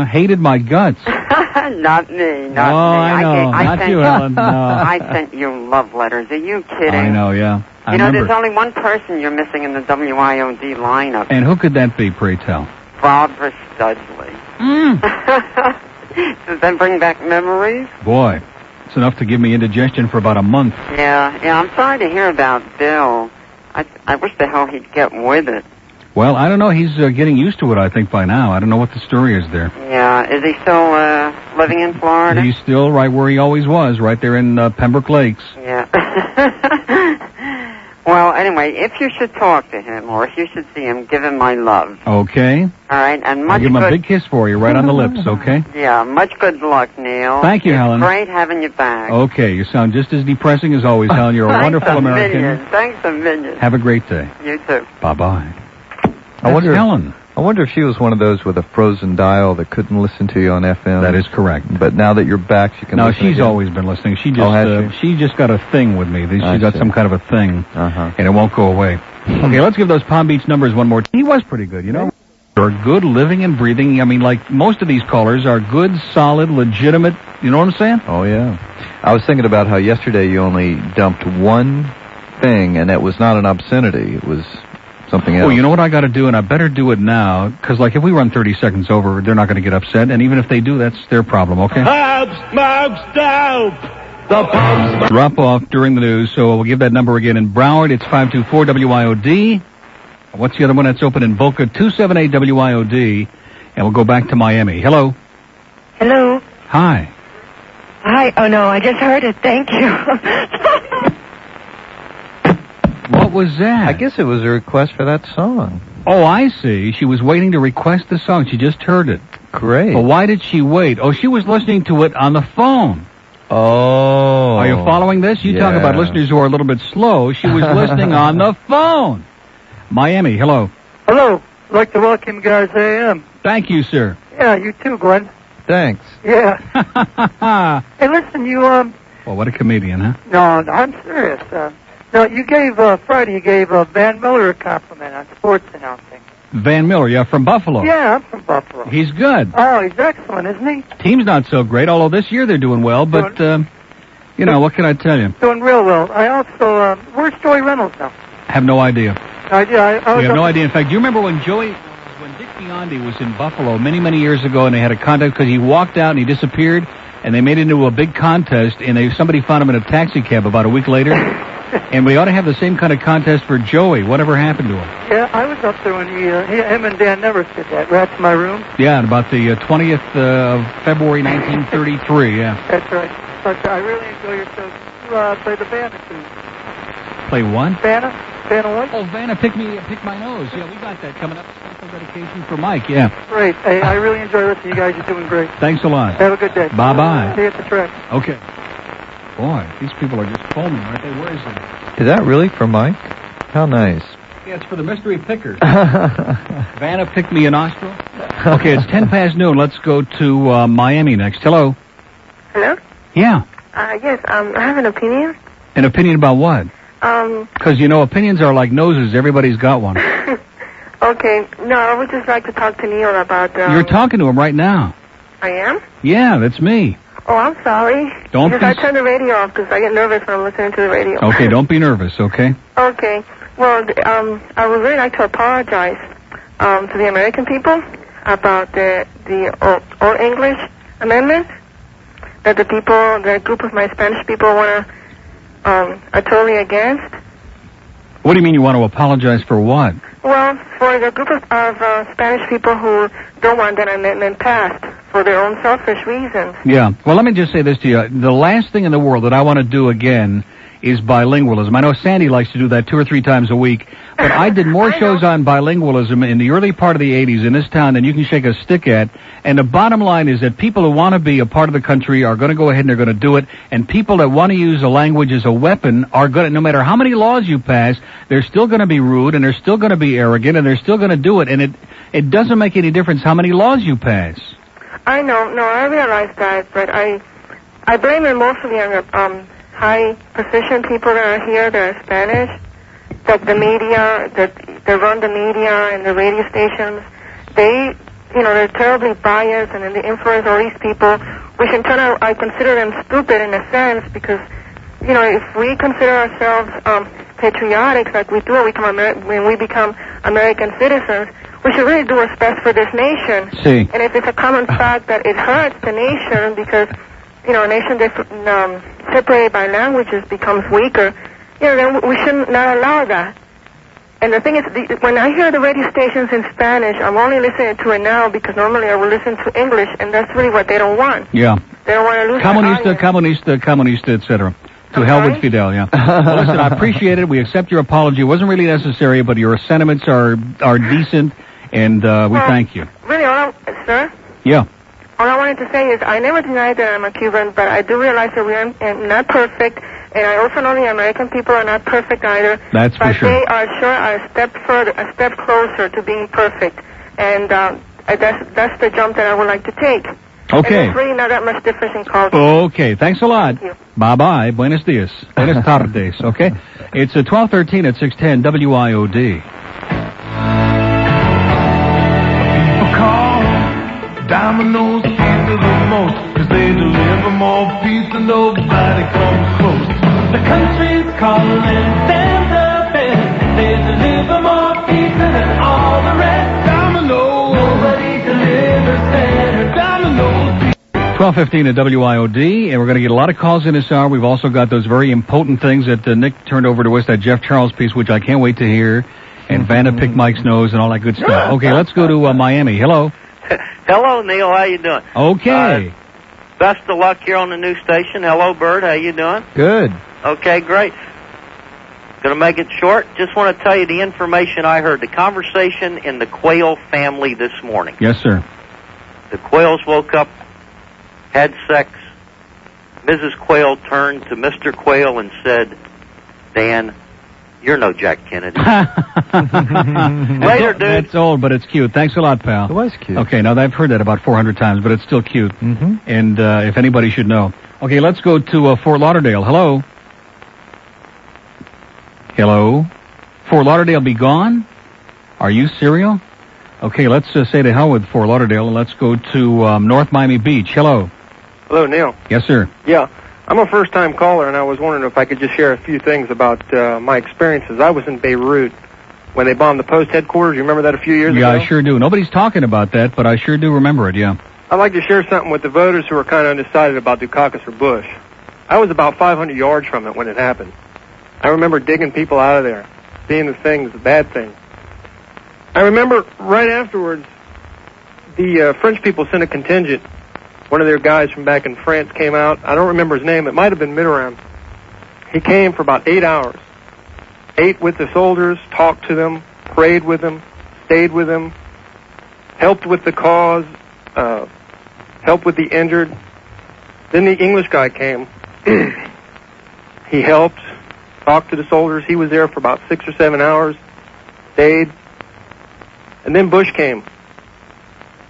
Hated my guts. Not me, not me. I know. Not you, Helen. No. I sent you love letters. Are you kidding? I know, yeah. I remember. There's only one person you're missing in the WIOD lineup. And who could that be, pray tell? Barbara Studley. Does that bring back memories? Boy, it's enough to give me indigestion for about a month. Yeah, I'm sorry to hear about Bill. I wish the hell he'd get with it. Well, I don't know. He's getting used to it, I think, by now. I don't know what the story is there. Yeah, is he still living in Florida? He's still right where he always was, right there in Pembroke Lakes. Yeah. Well, anyway, if you should talk to him or if you should see him, give him my love. Okay. All right, and I'll give him a big kiss for you, right on the lips, okay? Yeah, much good luck, Neil. Thank you, Helen. Great having you back. Okay, you sound just as depressing as always, Helen. You're a wonderful American. Thanks a million. Have a great day. You too. Bye-bye. Helen. I wonder if she was one of those with a frozen dial that couldn't listen to you on FM. That is correct. But now that you're back, she can listen. No, she's always been listening. She just she just got a thing with me. She got some kind of a thing, and it won't go away. Okay, let's give those Palm Beach numbers one more time. He was pretty good, They're good living and breathing. I mean, like most of these callers are good, solid, legitimate. You know what I'm saying? Oh, yeah. I was thinking about how yesterday you only dumped one thing, and it was not an obscenity. It was something else. Well, you know what I got to do, and I better do it now, because, like, if we run 30 seconds over, they're not going to get upset, and even if they do, that's their problem, okay? Drop off during the news, so we'll give that number again. In Broward, it's 524-WIOD. What's the other one that's open in Boca? 278-WIOD, and we'll go back to Miami. Hello? Hello? Hi. Hi. Oh, no, I just heard it. Thank you. What was that? I guess it was a request for that song. Oh, I see. She was waiting to request the song. She just heard it. Great. But why did she wait? Oh, she was listening to it on the phone. Oh. Are you following this? You talk about listeners who are a little bit slow. She was listening on the phone. Miami, hello. Hello. I'd like to welcome you guys to AM. Thank you, sir. Yeah, you too, Glenn. Thanks. Yeah. Hey, listen, you, Well, what a comedian, huh? No, I'm serious. No, you gave, Friday, you gave Van Miller a compliment on sports announcing. Van Miller, yeah, from Buffalo. Yeah, I'm from Buffalo. He's good. Oh, he's excellent, isn't he? Team's not so great, although this year they're doing well, but, you know, what can I tell you? Doing real well. I also, where's Joey Reynolds now? Have no idea. I We have no idea. In fact, do you remember when Dick Biondi was in Buffalo many, many years ago, and they had a contest because he walked out and he disappeared, and they made it into a big contest, and somebody found him in a taxi cab about a week later, and we ought to have the same kind of contest for Joey. Whatever happened to him? Yeah, I was up there when him and Dan Nevers did that. Rats in My Room. Yeah, about the 20th of February, 1933, yeah. That's right. But I really enjoy your show. You play the Vanna, too. Play one? Vanna what? Oh, Vanna, pick my nose. Yeah, we got that coming up. Special dedication for Mike, yeah. Great. Hey, I really enjoy listening to you guys. You're doing great. Thanks a lot. Have a good day. Bye-bye. See you at the track. Okay. Boy, these people are just foaming, aren't they? Where is it? Is that really for Mike? How nice. Yeah, it's for the mystery pickers. Vanna picked me a nostril. Okay, it's 10 past noon. Let's go to Miami next. Hello. Hello? Yeah. Yes, I have an opinion. An opinion about what? Because, you know, opinions are like noses. Everybody's got one. Okay. No, I would just like to talk to Neil about... You're talking to him right now. I am? Yeah, that's me. Oh, I'm sorry. Because I turn the radio off because I get nervous when I'm listening to the radio. Okay, don't be nervous, okay? Okay. Well, I would really like to apologize to the American people about the All English Amendment that the group of my Spanish people are totally against. What do you mean you want to apologize for what? Well, for the group of Spanish people who don't want that amendment passed for their own selfish reasons. Yeah. Well, let me just say this to you. The last thing in the world that I want to do again is bilingualism. I know Sandy likes to do that 2 or 3 times a week, but I did more shows on bilingualism in the early part of the 80s in this town than you can shake a stick at, and the bottom line is that people who want to be a part of the country are going to go ahead and they're going to do it, and people that want to use a language as a weapon are going to, no matter how many laws you pass, they're still going to be rude, and they're still going to be arrogant, and they're still going to do it, and it doesn't make any difference how many laws you pass. I know, no, I realize that, but I blame it mostly on the high-position people that are here that are Spanish, that the media, that run the media and the radio stations, they're terribly biased, and then they influence all these people, which in turn I consider them stupid in a sense, because, if we consider ourselves patriotic like we do when we become American citizens, we should really do what's best for this nation. See. And if it's a common fact that it hurts the nation because, a nation that's separated by languages becomes weaker, then we should not allow that. And the thing is, when I hear the radio stations in Spanish, I'm only listening to it now because normally I would listen to English, and that's really what they don't want. Yeah. They don't want to lose Comunista, etc. To hell with Fidel, yeah. Well, listen, I appreciate it. We accept your apology. It wasn't really necessary, but your sentiments are decent, and we thank you. Really, sir? Yeah. All I wanted to say is I never denied that I'm a Cuban, but I do realize that we are not perfect, and I also know the American people are not perfect either. That's for sure. But they are a step closer to being perfect, and that's the jump that I would like to take. Okay. And there's really not that much difference in culture. Okay, thanks a lot. Thank you. Bye-bye. Buenos dias. Buenas tardes, okay? It's 12:13 at 610 WIOD. People call Domino's pizza the most, 'cause they deliver more pizza, nobody comes close. The country's calling them the best. They deliver more pizza than all the rest. Domino's, nobody delivers better. Domino's. 12:15 at WIOD, and we're going to get a lot of calls in this hour. We've also got those very impotent things that Nick turned over to us, that Jeff Charles piece, which I can't wait to hear, and Vanna picked Mike's nose and all that good stuff. Okay, let's go to Miami. Hello. Hello, Neil. How you doing? Okay. Best of luck here on the new station. Hello, Bert. How you doing? Good. Okay, great. Going to make it short. Just want to tell you the information I heard. The conversation in the Quayle family this morning. Yes, sir. The Quayles woke up, had sex. Mrs. Quayle turned to Mr. Quayle and said, Dan, You're no Jack Kennedy. Later, dude. That's old, but it's cute. Thanks a lot, pal. It was cute. Okay, now I've heard that about 400 times, but it's still cute. Mm-hmm. And if anybody should know. Okay, let's go to Fort Lauderdale. Hello? Hello? Fort Lauderdale be gone? Are you serial? Okay, let's say to hell with Fort Lauderdale, and let's go to North Miami Beach. Hello? Hello, Neil. Yes, sir. Yeah. I'm a first-time caller, and I was wondering if I could just share a few things about my experiences. I was in Beirut when they bombed the post headquarters. You remember that a few years ago? Yeah, I sure do. Nobody's talking about that, but I sure do remember it, yeah. I'd like to share something with the voters who are kind of undecided about Dukakis or Bush. I was about 500 yards from it when it happened. I remember digging people out of there, seeing the things, the bad things. I remember right afterwards, the French people sent a contingent. One of their guys from back in France came out. I don't remember his name. It might have been Mitterrand. He came for about 8 hours. Ate with the soldiers, talked to them, prayed with them, stayed with them, helped with the cause, helped with the injured. Then the English guy came. He helped, talked to the soldiers. He was there for about 6 or 7 hours, stayed. And then Bush came.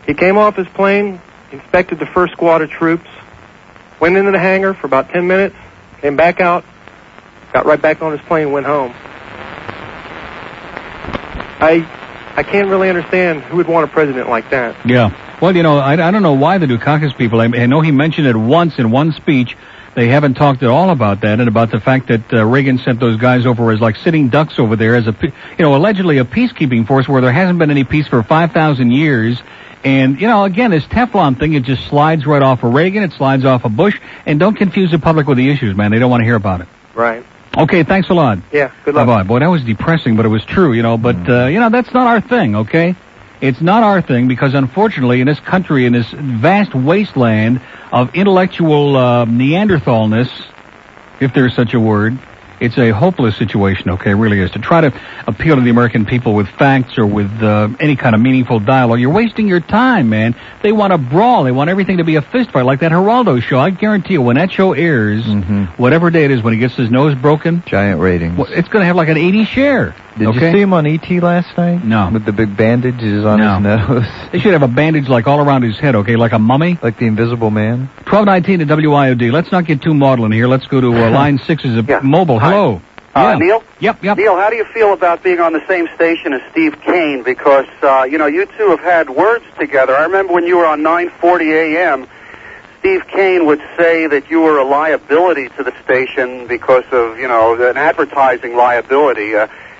He came off his plane, inspected the first squad of troops, went into the hangar for about 10 minutes, came back out, got right back on his plane, went home. I can't really understand who would want a president like that. Yeah. Well, you know, I don't know why the Dukakis people, I know he mentioned it once in one speech. They haven't talked at all about that and about the fact that Reagan sent those guys over as like sitting ducks over there as allegedly a peacekeeping force where there hasn't been any peace for 5,000 years. And, again, this Teflon thing, it just slides right off of Reagan, it slides off of Bush, and don't confuse the public with the issues, man. They don't want to hear about it. Right. Okay, thanks a lot. Yeah, good luck. Bye-bye. Boy, that was depressing, but it was true, but, that's not our thing, okay? It's not our thing because, unfortunately, in this country, in this vast wasteland of intellectual Neanderthalness, if there's such a word, it's a hopeless situation, okay, it really is. To try to appeal to the American people with facts or with any kind of meaningful dialogue, you're wasting your time, man. They want a brawl. They want everything to be a fist fight, like that Geraldo show. I guarantee you, when that show airs, whatever day it is, when he gets his nose broken... Giant ratings. Well, it's going to have like an 80 share. Did you see him on E.T. last night? No. With the big bandages on his nose? They should have a bandage like all around his head, okay, like a mummy. Like the Invisible Man? 1219 at WIOD. Let's not get too maudlin here. Let's go to line 6 as a mobile. Hi. Hello. Neil? Yep. Neil, how do you feel about being on the same station as Steve Kane? Because, you two have had words together. I remember when you were on 940 AM, Steve Kane would say that you were a liability to the station because of, an advertising liability.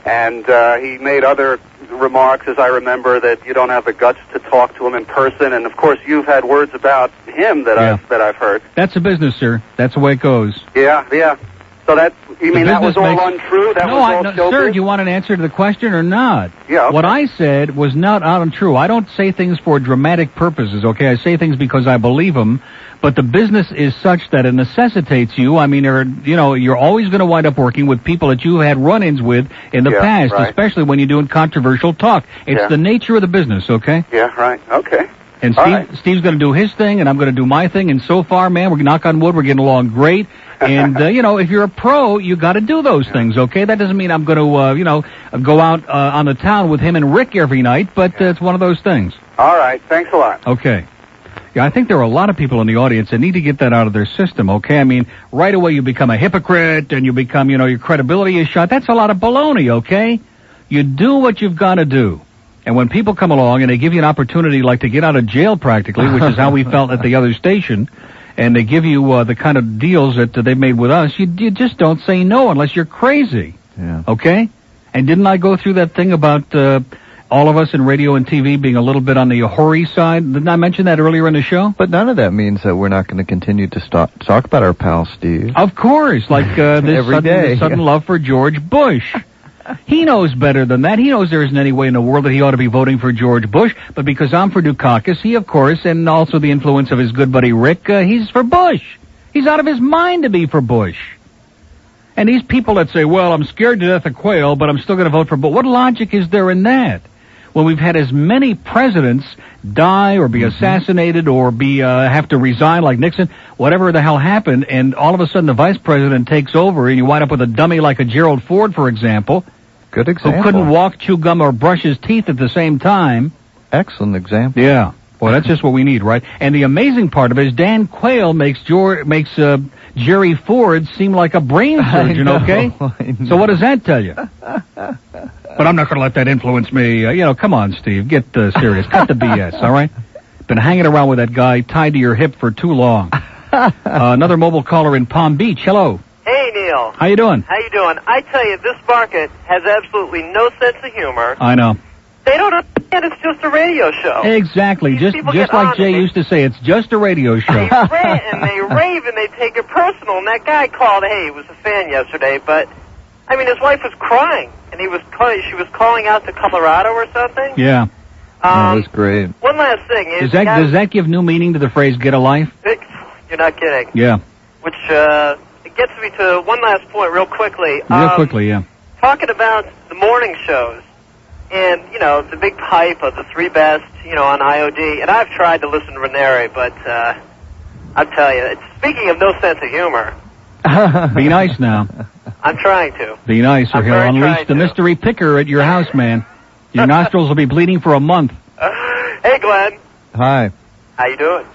And he made other remarks, as I remember, that you don't have the guts to talk to him in person. And, of course, you've had words about him that I've heard. That's a business, sir. That's the way it goes. Yeah. So that was all untrue? Sir, do you want an answer to the question or not? Yeah. Okay. What I said was not untrue. I don't say things for dramatic purposes, okay? I say things because I believe them. But the business is such that it necessitates you. I mean, you're always going to wind up working with people that you had run-ins with in the past, right. Especially when you're doing controversial talk. It's the nature of the business, okay? Yeah, right. Okay. And Steve's going to do his thing, and I'm going to do my thing. And so far, man, we're knock on wood, we're getting along great. And if you're a pro, you got to do those things, okay? That doesn't mean I'm going to, go out on the town with him and Rick every night, but it's one of those things. All right. Thanks a lot. Okay. Yeah, I think there are a lot of people in the audience that need to get that out of their system, okay? I mean, right away you become a hypocrite and you become, your credibility is shot. That's a lot of baloney, okay? You do what you've got to do. And when people come along and they give you an opportunity like to get out of jail practically, which is how we felt at the other station, and they give you the kind of deals that they've made with us, you just don't say no unless you're crazy, okay? And didn't I go through that thing about all of us in radio and TV being a little bit on the hoary side? Didn't I mention that earlier in the show? But none of that means that we're not going to continue to talk about our pal Steve. Of course, like this sudden love for George Bush. He knows better than that. He knows there isn't any way in the world that he ought to be voting for George Bush, but because I'm for Dukakis, he, of course, and also the influence of his good buddy Rick, he's for Bush. He's out of his mind to be for Bush. And these people that say, well, I'm scared to death of Quayle, but I'm still going to vote for Bush. What logic is there in that? when we've had as many presidents die or be assassinated or be have to resign like Nixon, whatever the hell happened, and all of a sudden the vice president takes over and you wind up with a dummy like a Gerald Ford, for example. Good example. Who couldn't walk, chew gum, or brush his teeth at the same time. Excellent example. Yeah. Well, that's just what we need, right? And the amazing part of it is Dan Quayle makes Jerry Ford seem like a brain surgeon, okay? So what does that tell you? But I'm not going to let that influence me. Come on, Steve. Get serious. Cut the BS, all right? Been hanging around with that guy tied to your hip for too long. Another mobile caller in Palm Beach. Hello. Hey, Neil. How you doing? How you doing? I tell you, this market has absolutely no sense of humor. I know. They don't understand it's just a radio show. Exactly. Just like Jay used to say, it's just a radio show. They rant and they rave and they take it personal. And that guy called, hey, he was a fan yesterday, but, I mean, his wife was crying. And she was calling out to Colorado or something. Yeah. That was great. One last thing. Is does that give new meaning to the phrase, get a life? You're not kidding. Yeah. Which, it gets me to one last point real quickly. Real quickly, yeah. Talking about the morning shows. And, the big hype of the three best, on IOD. And I've tried to listen to Ranieri, but I'll tell you, speaking of no sense of humor. Be nice now. I'm trying to. Be nice, or he'll unleash the mystery picker at your house, man. Your nostrils will be bleeding for a month. Hey, Glenn. Hi. How you doing?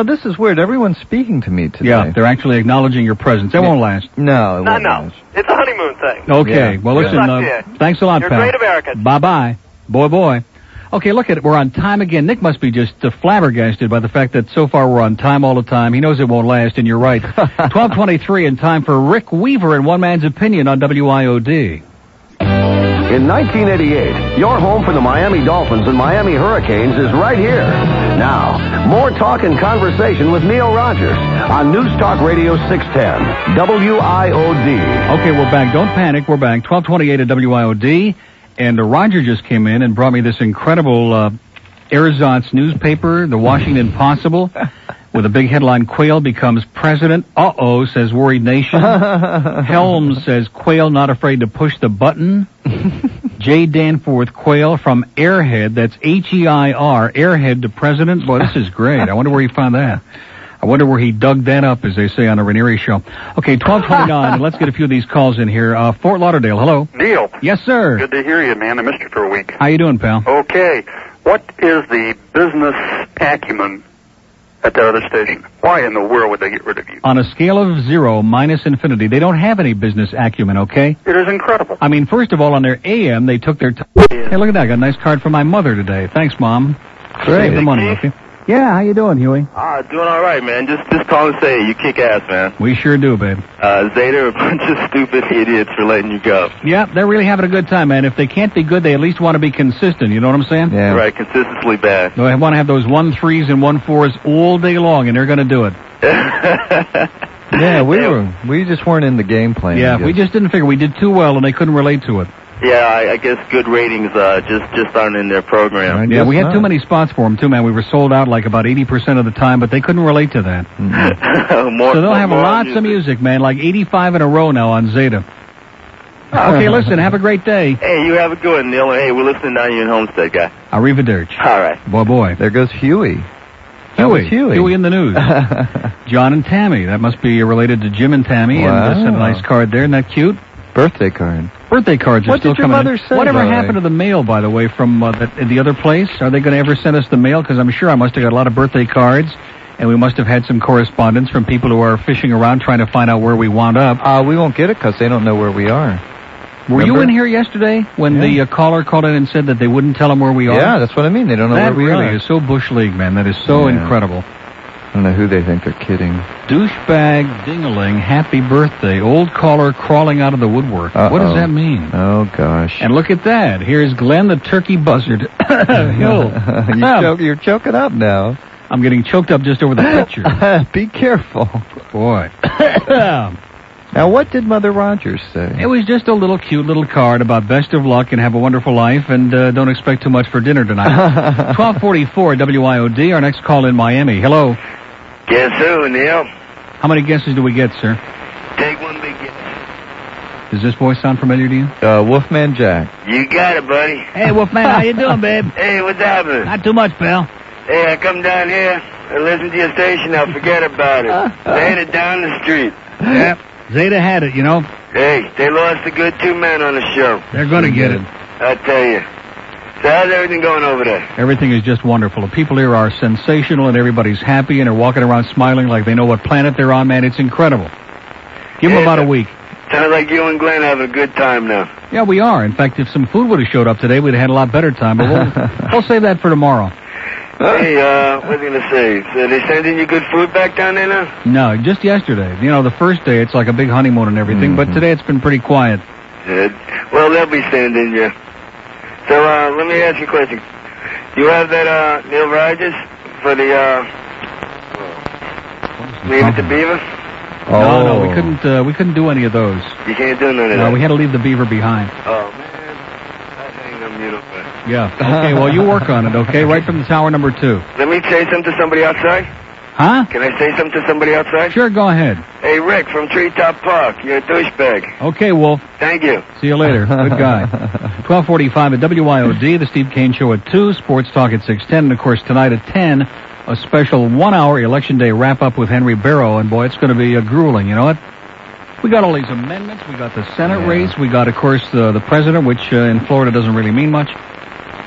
This is weird. Everyone's speaking to me today. Yeah, they're actually acknowledging your presence. It won't last. No, it won't last. It's a honeymoon thing. Okay, well, listen, thanks a lot, You're pal. great American. Bye-bye. Boy. Okay, look at it. We're on time again. Nick must be just flabbergasted by the fact that so far we're on time all the time. He knows it won't last, and you're right. 12:23 in time for Rick Weaver and One Man's Opinion on WIOD. In 1988, your home for the Miami Dolphins and Miami Hurricanes is right here. Now, more talk and conversation with Neil Rogers on News Talk Radio 610, WIOD. Okay, we're back. Don't panic. We're back. 12:28 at WIOD. And Roger just came in and brought me this incredible ersatz newspaper, the Washington Possible, with a big headline, Quayle becomes president. Uh-oh, says Worried Nation. Helms says Quayle not afraid to push the button. J. Danforth Quayle from Airhead, that's H-E-I-R, Airhead to president. Boy, this is great. I wonder where he found that. I wonder where he dug that up, as they say on the Ranieri Show. Okay, 12:29, and let's get a few of these calls in here. Fort Lauderdale, hello. Neil. Yes, sir. Good to hear you, man. I missed you for a week. How you doing, pal? Okay. What is the business acumen at the other station? Why in the world would they get rid of you? On a scale of 0 minus infinity, they don't have any business acumen, okay? It is incredible. I mean, first of all, on their AM, they took their time. Hey, look at that. I got a nice card from my mother today. Thanks, Mom. Great. Save the money, okay? Yeah, how you doing, Huey? Doing all right, man. Just calling to say you kick ass, man. We sure do, babe. Zeta are a bunch of stupid idiots for letting you go. Yeah, they're really having a good time, man. If they can't be good, they at least want to be consistent. You know what I'm saying? Yeah. Right, consistently bad. They want to have those 1-3s and 1-4s all day long, and they're going to do it. Yeah, we just weren't in the game plan. Yeah, we just didn't figure. We did too well, and they couldn't relate to it. Yeah, I guess good ratings just aren't in their program. Yeah, we had too many spots for them, too, man. We were sold out like about 80% of the time, but they couldn't relate to that. So they'll have lots of music, man, like 85 in a row now on Zeta. Okay, listen, have a great day. Hey, you have a good one, Neil. Hey, we're listening down here in Homestead, guy. Arrivederci. All right. Boy. There goes Huey. Huey in the news. John and Tammy. That must be related to Jim and Tammy. Wow. And that's a nice card there. Isn't that cute? Birthday card. Birthday cards are What still did your coming mother in. say, Whatever by the way? happened to the mail, by the way, from the other place? Are they going to ever send us the mail? Because I'm sure I must have got a lot of birthday cards, and we must have had some correspondence from people who are fishing around trying to find out where we wound up. We won't get it because they don't know where we are. Were you in here yesterday when the caller called in and said that they wouldn't tell them where we are? Yeah, that's what I mean. They don't know that where we really are. is so Bush League, man. That is so incredible. I don't know who they think they're kidding. Douchebag ding-a-ling, happy birthday. Old caller crawling out of the woodwork. Uh-oh. What does that mean? Oh, gosh. And look at that. Here's Glenn the turkey buzzard. You're choking up now. I'm getting choked up just over the picture. Be careful. Boy. Now, what did Mother Rogers say? It was just a little cute little card about best of luck and have a wonderful life and don't expect too much for dinner tonight. 12:44 WIOD. Our next call in Miami. Hello. Guess who, Neil? How many guesses do we get, sir? Take one big guess. Does this voice sound familiar to you? Wolfman Jack. You got it, buddy. Hey, Wolfman, how you doing, babe? Hey, what's happening? Not too much, pal. Hey, I come down here, I listen to your station, I'll forget about it. They had it down the street. Yep. Zeta had it, you know. Hey, they lost a good 2 men on the show. They're going to get it. I tell you. So how's everything going over there? Everything is just wonderful. The people here are sensational, and everybody's happy, and they're walking around smiling like they know what planet they're on, man. It's incredible. Give them about a week. Sounds like you and Glenn having a good time now. Yeah, we are. In fact, if some food would have showed up today, we'd have had a lot better time, but we'll save that for tomorrow. Hey, what was I going to say? So they sending you good food back down there now? No, just yesterday. You know, the first day, it's like a big honeymoon and everything, but today it's been pretty quiet. Good. Well, they'll be sending you. So, let me ask you a question. You have that, Neil Rogers for the, Leave It to Beaver? Oh. No, we couldn't do any of those. You can't do none of that? No, we had to leave the beaver behind. Oh, man. That ain't no beautiful. Yeah. Okay, well, you work on it, okay? Right from the tower number 2. Let me say something to somebody outside? Huh? Can I say something to somebody outside? Sure, go ahead. Hey, Rick from Treetop Park. You're a douchebag. Okay, Wolf. Thank you. See you later. Good guy. 12:45 at WIOD, the Steve Kane Show at 2, Sports Talk at 6:10, and, of course, tonight at 10, a special 1-hour Election Day wrap-up with Henry Barrow, and, boy, it's going to be grueling. You know what? We got all these amendments. We got the Senate race. We got, of course, the president, which in Florida doesn't really mean much,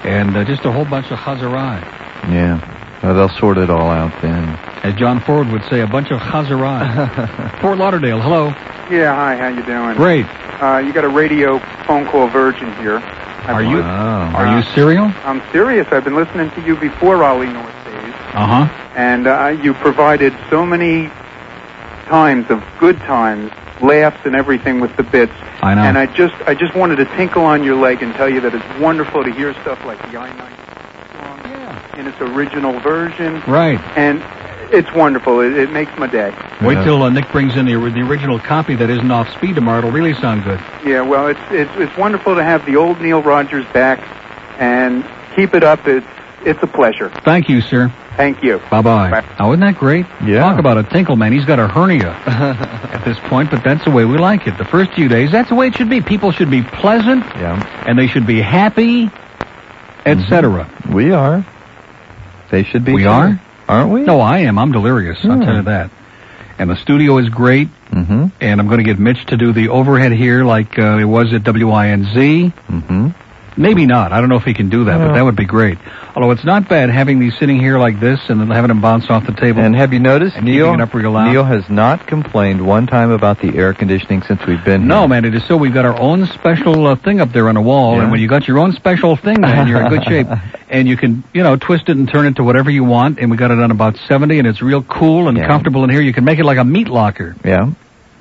and just a whole bunch of huzzah. Yeah. Well, they'll sort it all out then. As John Ford would say, a bunch of huzzah. Fort Lauderdale, hello. Yeah, hi, how you doing? Great. You got a radio phone call virgin here. Are you serial? I'm serious. I've been listening to you before Raleigh North days. Uh-huh. And you provided so many times of good times, laughs and everything with the bits. I know. And I just wanted to tinkle on your leg and tell you that it's wonderful to hear stuff like the I-9 song in its original version. Right. And it's wonderful. It makes my day. Wait till Nick brings in the original copy that isn't off speed tomorrow. It'll really sound good. Yeah, well, it's wonderful to have the old Neil Rogers back, and keep it up. It's a pleasure. Thank you, sir. Thank you. Bye-bye. Bye. Now, isn't that great? Yeah. Talk about a tinkle, man. He's got a hernia at this point, but that's the way we like it. The first few days, that's the way it should be. People should be pleasant, and they should be happy, etc. We are. They should be. We are? Aren't we? No, I am. I'm delirious. I'll tell you that. And the studio is great. Mm-hmm. And I'm going to get Mitch to do the overhead here like it was at WINZ. Mm-hmm. Maybe not. I don't know if he can do that, but that would be great. Although it's not bad having these sitting here like this and then having them bounce off the table. And have you noticed, Neil has not complained one time about the air conditioning since we've been here. No, man, it is so. We've got our own special thing up there on the wall, and when you got your own special thing, man, you're in good shape. And you can, twist it and turn it to whatever you want, and we got it on about 70, and it's real cool and comfortable in here. You can make it like a meat locker. Yeah.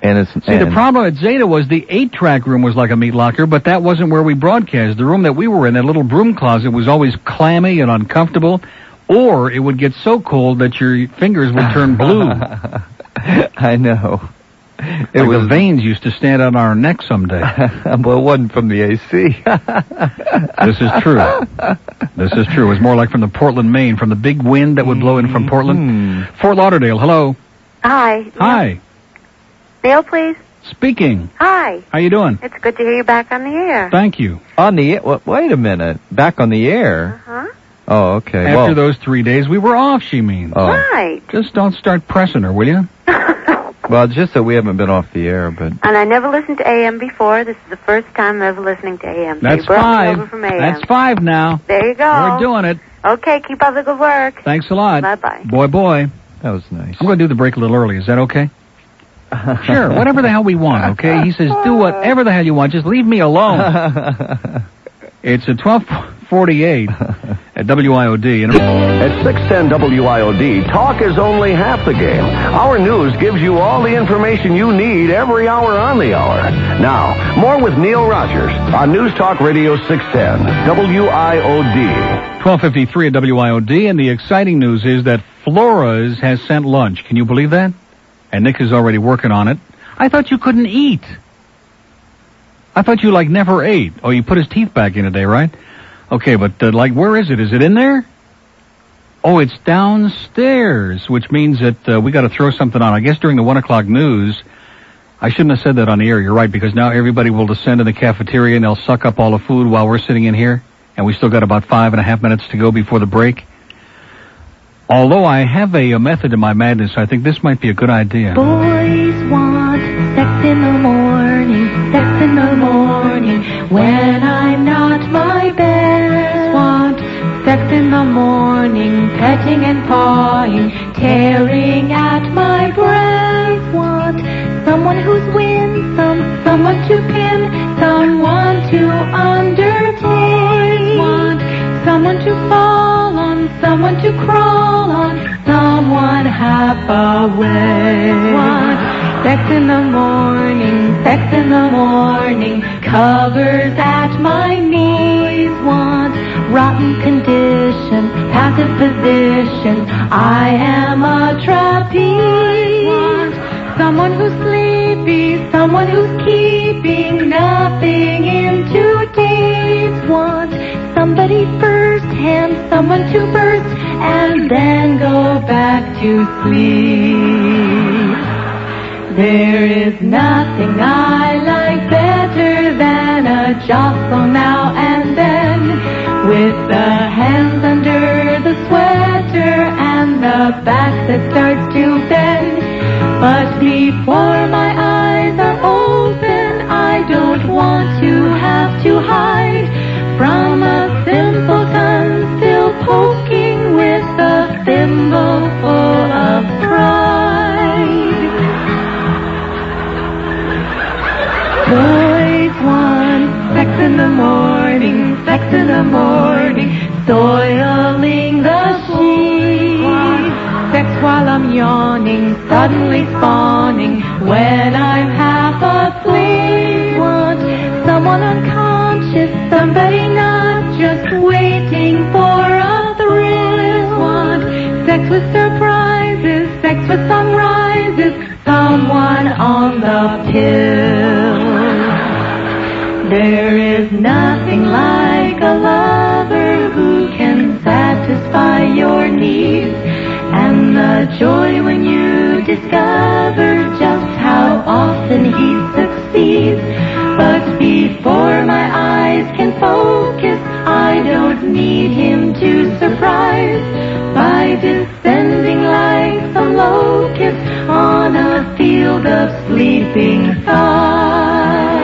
And the problem at Zeta was the 8-track room was like a meat locker, but that wasn't where we broadcast. The room that we were in, that little broom closet, was always clammy and uncomfortable, or it would get so cold that your fingers would turn blue. I know. The veins used to stand on our neck someday. Well, it wasn't from the AC. This is true. This is true. It was more like from the Portland, Maine, from the big wind that would blow in from Portland. Fort Lauderdale, hello. Hi. Hi. Neil, please. Speaking. Hi. How you doing? It's good to hear you back on the air. Thank you. On the air? Wait a minute. Back on the air? Uh-huh. Oh, okay. After those 3 days, we were off, she means. Oh. Right. Just don't start pressing her, will you? Well, it's just that we haven't been off the air, but... And I never listened to AM before. This is the first time I'm ever listening to AM. So That's you brought me 5. over from AM. That's 5 now. There you go. We're doing it. Okay, keep up the good work. Thanks a lot. Bye-bye. Boy. That was nice. I'm going to do the break a little early. Is that okay? Sure, whatever the hell we want, okay? He says, do whatever the hell you want. Just leave me alone. It's at 12:48 at WIOD. At 610 WIOD, talk is only half the game. Our news gives you all the information you need every hour on the hour. Now, more with Neil Rogers on News Talk Radio 610 WIOD. 12:53 at WIOD, and the exciting news is that Flora's has sent lunch. Can you believe that? And Nick is already working on it. I thought you couldn't eat. I thought you, never ate. Oh, you put his teeth back in today, right? Okay, but, where is it? Is it in there? Oh, it's downstairs, which means that we got to throw something on. I guess during the 1 o'clock news, I shouldn't have said that on the air. You're right, because now everybody will descend to the cafeteria and they'll suck up all the food while we're sitting in here, and we still got about 5.5 minutes to go before the break. Although I have a method to my madness, I think this might be a good idea. Boys want sex in the morning, sex in the morning, when I'm not my best. Want sex in the morning, petting and pawing, tearing at my breast. Want someone who's winsome, someone to pin, someone to undertake. Want someone to fall on, someone to crawl on, someone half away. Want sex in the morning, covers at my knees. Want rotten condition, passive position, I am a trapeze. Want someone who's sleepy, someone who's keeping nothing in 2 days. Want somebody first hand, someone to burst, and then go back to sleep. There is nothing I like better than a jostle now and then, with the hands under the sweater and the back that starts to bend. But before my eyes are open, I don't want to have to hide from a simpleton still poking with a thimble full of pride. Boys want sex in the morning, soiling the sheets. Sex while I'm yawning, suddenly spawning, when I'm half asleep. Want someone unconscious, somebody not just waiting for a thrill. Want sex with surprises, sex with sunrises, someone on the pill. There is nothing like a lover who can satisfy your needs, and the joy when you discover just how often he succeeds. But before my eyes can focus, I don't need him to surprise by descending like some locust on a field of sleeping thoughts.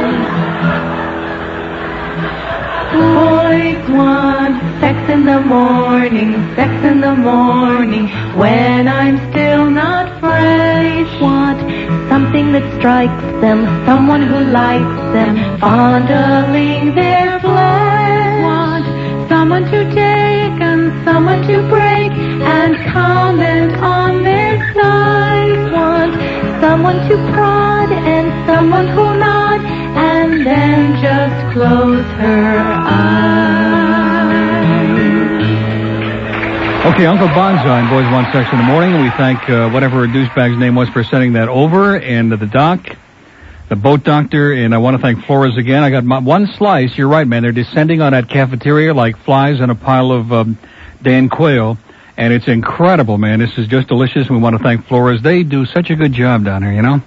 Boys want sex in the morning, when I'm still not fresh. Want something that strikes them, someone who likes them, fondling their flesh. Want someone to take and someone to break and comment on their size. Want someone to prod and someone who'll nod and then just close her eyes. Okay, Uncle Bonsai and Boys Want Sex in the Morning, and we thank whatever douchebag's name was for sending that over, and the doc, the boat doctor, and I want to thank Flores again. I got one slice. You're right, man. They're descending on that cafeteria like flies on a pile of Dan quail, and it's incredible, man. This is just delicious, and we want to thank Flores. They do such a good job down here, you know?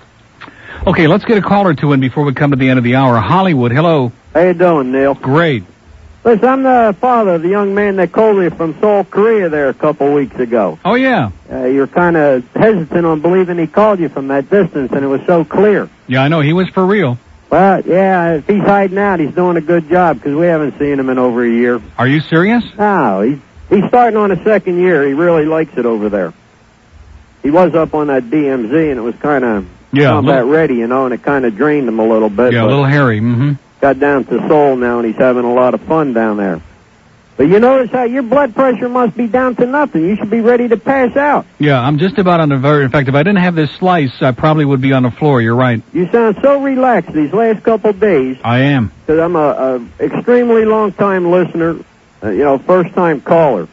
Okay, let's get a call or two in before we come to the end of the hour. Hollywood, hello. How you doing, Neil? Great. Listen, I'm the father of the young man that called you from Seoul, Korea there a couple weeks ago. Oh, yeah. You're kind of hesitant on believing he called you from that distance, and it was so clear. Yeah, I know. He was for real. Well, yeah, if he's hiding out, he's doing a good job, because we haven't seen him in over a year. Are you serious? No, he's starting on his second year. He really likes it over there. He was up on that DMZ, and it was kind of combat ready, you know, and it kind of drained him a little bit. Yeah, a little hairy, Got down to Seoul now, and he's having a lot of fun down there. But you notice how your blood pressure must be down to nothing. You should be ready to pass out. Yeah, I'm just about on the verge. In fact, if I didn't have this slice, I probably would be on the floor. You're right. You sound so relaxed these last couple days. I am. Because I'm a extremely long-time listener, first-time caller.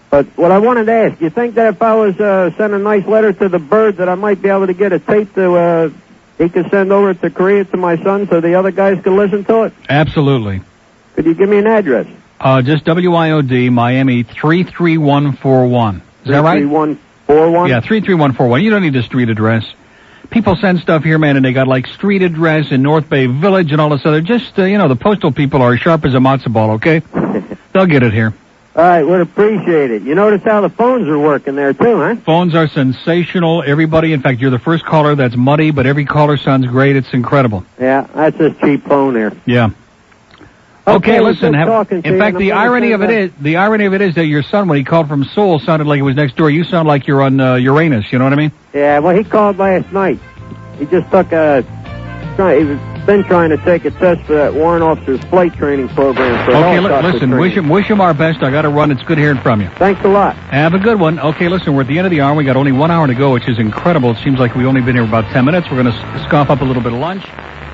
But what I wanted to ask, you think that if I was sending a nice letter to the bird that I might be able to get a tape to he could send over to Korea to my son so the other guys could listen to it? Absolutely. Could you give me an address? Just WIOD, Miami 33141. Is that right? 33141? Yeah, 33141. You don't need the street address. people send stuff here, man, and they got like street address in North Bay Village and all this other. Just, the postal people are sharp as a matzo ball, okay? They'll get it here. All right, would appreciate it. You notice how the phones are working there, too, huh? Phones are sensational. Everybody, in fact, you're the first caller that's muddy, but every caller sounds great. It's incredible. Yeah, that's this cheap phone there. Yeah. Okay, listen. In fact, the irony of it is that your son, when he called from Seoul, sounded like he was next door. You sound like you're on Uranus. You know what I mean? Yeah. Well, he called last night. He just took he's been trying to take a test for that warrant officer's flight training program. Listen. Wish him our best. I got to run. It's good hearing from you. Thanks a lot. Have a good one. Okay, listen. We're at the end of the hour. We got only 1 hour to go, which is incredible. It seems like we've only been here about 10 minutes. We're going to scoff up a little bit of lunch.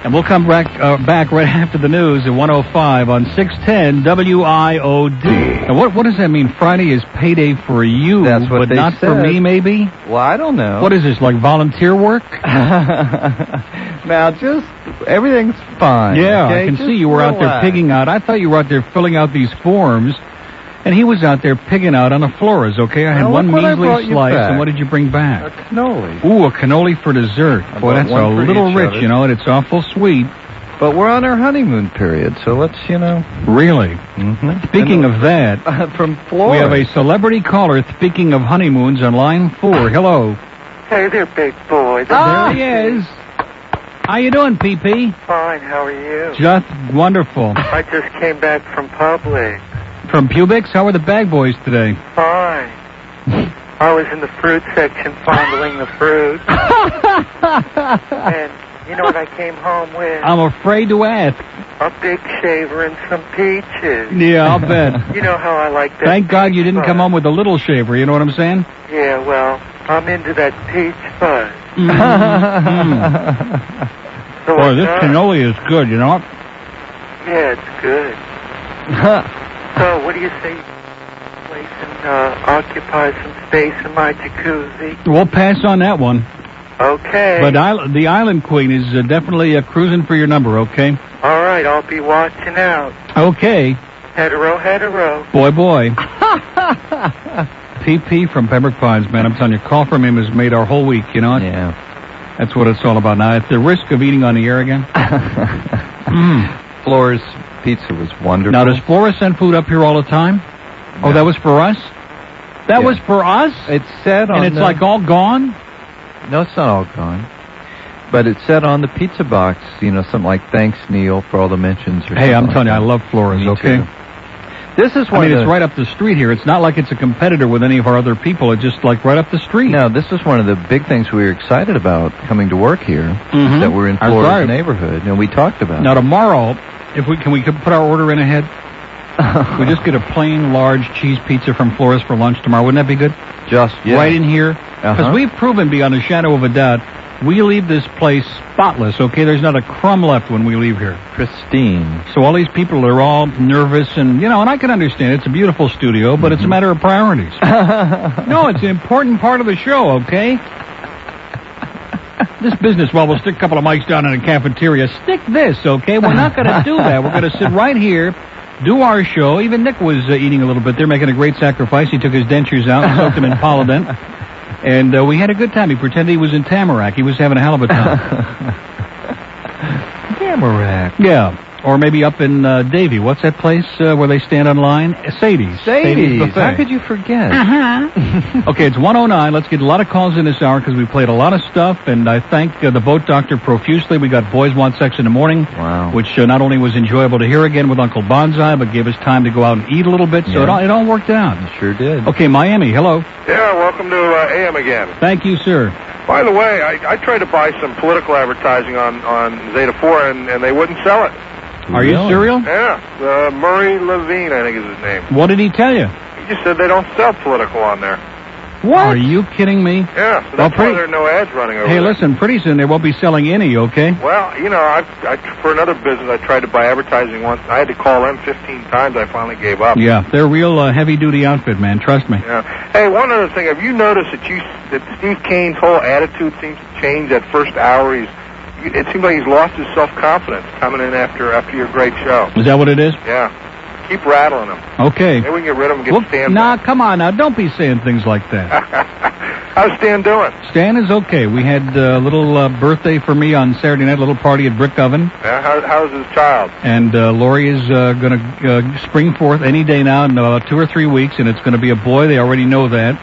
And we'll come back right after the news at 105 on 610 WIOD. Now, what does that mean? Friday is payday for you, That's what but they not said. for me, maybe? Well, I don't know. What is this, like volunteer work? Now, just everything's fine. Yeah, okay? I can Just see you were out there relax. pigging out. I thought you were out there filling out these forms, and he was out there pigging out on the floors, okay? I had Now, one look what I measly brought you slice, back. and what did you bring back? A cannoli. Ooh, a cannoli for dessert. Boy, brought that's a one for little each rich, of us. and it's awful sweet. But we're on our honeymoon period, so let's, Really? Mm-hmm. Speaking of that, from Florida. we have a celebrity caller, speaking of honeymoons, on line 4. Hello. Hey there, big boy. There he is. How you doing, PP? Fine, how are you? Just wonderful. I just came back from Publix. From Pubix, how are the bag boys today? Fine. I was in the fruit section fondling the fruit. And you know what I came home with? I'm afraid to ask. A big shaver and some peaches. Yeah, I'll bet. You know how I like that. Thank God you didn't peach come fuzz. home with a little shaver, you know what I'm saying? Yeah, well, I'm into that peach fuzz. So Boy, this cannoli is good, you know? Yeah, it's good. So, what do you say? Place and occupy some space in my jacuzzi. We'll pass on that one. Okay. But the Island Queen is definitely cruising for your number, okay? All right, I'll be watching out. Okay. Hetero, hetero. Boy. PP from Pembroke Pines, man. I'm telling you, call from him has made our whole week, you know? Yeah. That's what it's all about. Now, at the risk of eating on the air again. Flora's pizza was wonderful. Now, does Flora send food up here all the time? No. Oh, that was for us? That was for us? It said on And it's like all gone? No, it's not all gone. But it said on the pizza box, something like, thanks, Neil, for all the mentions. Or Hey, I'm something telling you, like I love Flora's, Me okay? too. This is one it's right up the street here. It's not like it's a competitor with any of our other people. It's just like right up the street. No, this is one of the big things we were excited about coming to work here, is that we're in That's Flora's right. neighborhood, and we talked about Now, it. tomorrow, can we put our order in ahead? We just get a plain, large cheese pizza from Flora's for lunch tomorrow. Wouldn't that be good? Right in here? Because we've proven beyond a shadow of a doubt, we leave this place spotless, okay? There's not a crumb left when we leave here. Pristine. So all these people are all nervous and, and I can understand. It's a beautiful studio, but it's a matter of priorities. No, it's an important part of the show, okay? This business, we'll stick a couple of mics down in a cafeteria. Stick this, okay? We're not going to do that. We're going to sit right here, do our show. Even Nick was eating a little bit there, making a great sacrifice. He took his dentures out and soaked them in Polident. And we had a good time. He pretended he was in Tamarack. He was having a hell of a time. Tamarack. Yeah. Or maybe up in Davie. What's that place where they stand on line? Sadie's. Sadie's. Buffet. How could you forget? Okay, it's 1:09. Let's get a lot of calls in this hour because we played a lot of stuff, and I thank the Boat Doctor profusely. We got Boys Want Sex in the Morning, which not only was enjoyable to hear again with Uncle Bonsai, but gave us time to go out and eat a little bit, so it all worked out. It sure did. Okay, Miami, hello. Yeah, welcome to AM again. Thank you, sir. By the way, I tried to buy some political advertising on Zeta 4, and they wouldn't sell it. Are you serial? Yeah, Murray Levine, I think is his name. What did he tell you? He just said they don't sell political on there. What? Are you kidding me? Yeah, so that's why there are no ads running over Hey, there. listen, pretty soon they won't be selling any, okay? Well, I for another business, I tried to buy advertising once. I had to call them 15 times. I finally gave up. Yeah, they're a real heavy-duty outfit, man. Trust me. Yeah. Hey, one other thing. Have you noticed that Steve Kane's whole attitude seems to change that first hour? It seems like he's lost his self-confidence coming in after your great show. Is that what it is? Yeah. Keep rattling them. Okay. Maybe we can get rid of them and get Stan Nah, come on now. Don't be saying things like that. How's Stan doing? Stan is okay. We had a little birthday for me on Saturday night, a little party at Brick Oven. Yeah, how's his child? And Lori is going to spring forth any day now in about 2 or 3 weeks, and it's going to be a boy. They already know that.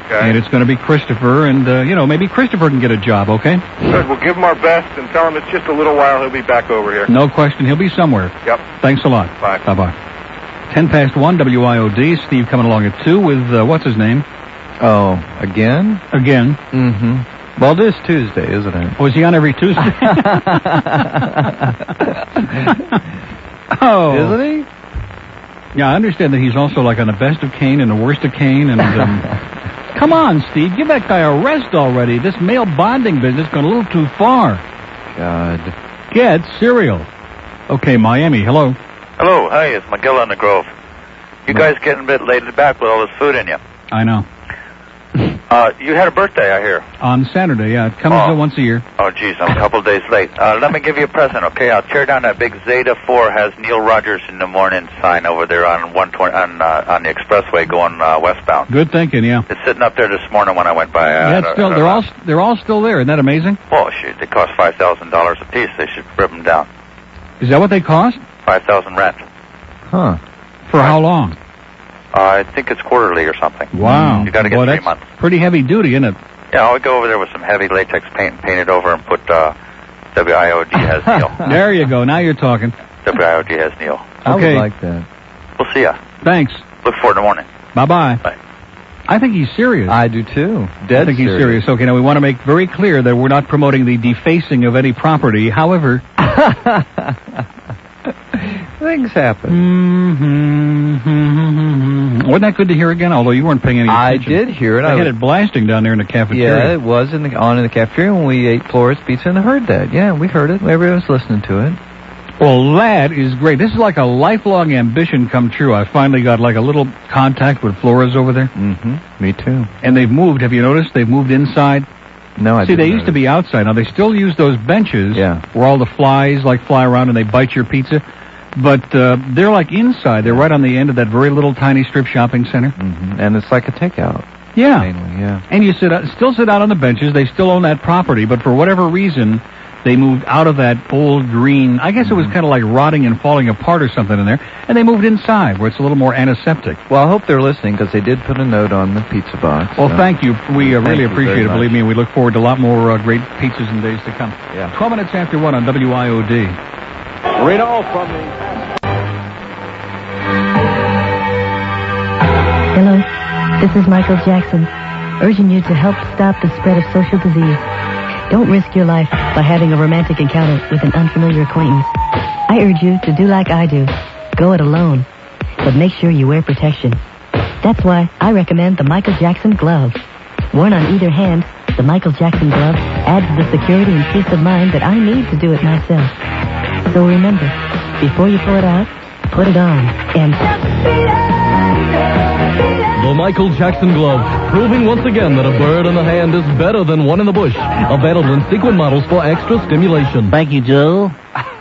Okay. And it's going to be Christopher, and, maybe Christopher can get a job, okay? Good. We'll give him our best and tell him it's just a little while. He'll be back over here. No question. He'll be somewhere. Yep. Thanks a lot. Bye. Bye-bye. 1 WIOD. Steve coming along at 2 with, what's his name? Oh, again? Again. Mm-hmm. Well, it is Tuesday, isn't it? Was he on every Tuesday? Oh. Isn't he? Yeah, I understand that he's also like on the best of Kane and the worst of Kane. And come on, Steve, give that guy a rest already. This male bonding business gone a little too far. God. Get cereal. Okay, Miami, hello. Hello, hi, it's Miguel on the Grove. You guys getting a bit laid back with all this food in you. I know. You had a birthday, I hear. On Saturday, yeah. It comes once a year. Oh, geez, I'm a couple of days late. Let me give you a present, okay? I'll tear down that big Zeta 4 has Neil Rogers in the morning sign over there on 120 on the expressway going westbound. Good thinking, yeah. It's sitting up there this morning when I went by. They're all still there. Isn't that amazing? Oh, shit, they cost $5,000 a piece. They should rip them down. Is that what they cost? $5,000 rent. Huh. For how long? I think it's quarterly or something. Wow. You got to get 3 months. Pretty heavy duty, isn't it? Yeah, I'll go over there with some heavy latex paint and paint it over and put WIOD has Neil. There you go. Now you're talking. WIOD has Neil. I Okay. would like that. We'll see ya. Thanks. Look forward in the morning. Bye-bye. Bye. I think he's serious. I do, too. Dead I think he's serious. Okay, now we want to make very clear that we're not promoting the defacing of any property. However... Things happen. Mm-hmm. Wasn't that good to hear again? Although you weren't paying any attention. I did hear it. I had it blasting down there in the cafeteria. Yeah, it was in the cafeteria when we ate Flores Pizza and heard that. Yeah, we heard it. Everyone was listening to it. Well, that is great. This is like a lifelong ambition come true. I finally got like a little contact with Flores over there. Mm-hmm. Me too. And they've moved. Have you noticed? They've moved inside. No, I See, they didn't used to be outside. Now, they still use those benches where all the flies like fly around and they bite your pizza. But they're like inside. They're right on the end of that very little tiny strip shopping center. Mm-hmm. And it's like a takeout. Yeah. Mainly, yeah. And you still sit out on the benches. They still own that property. But for whatever reason, they moved out of that old green. I guess it was kind of like rotting and falling apart or something in there. And they moved inside where it's a little more antiseptic. Well, I hope they're listening because they did put a note on the pizza box. Well, thank you. We really you appreciate very it. Believe much. me, and we look forward to a lot more great pizzas in days to come. Yeah. 12 minutes after 1 on WIOD. Reno from the... Hello, this is Michael Jackson, urging you to help stop the spread of social disease. Don't risk your life by having a romantic encounter with an unfamiliar acquaintance. I urge you to do like I do. Go it alone, but make sure you wear protection. That's why I recommend the Michael Jackson glove. Worn on either hand, the Michael Jackson glove adds the security and peace of mind that I need to do it myself. So remember, before you pull it out, put it on, and... The Michael Jackson glove, proving once again that a bird in the hand is better than one in the bush. Available in sequin models for extra stimulation. Thank you, Joe.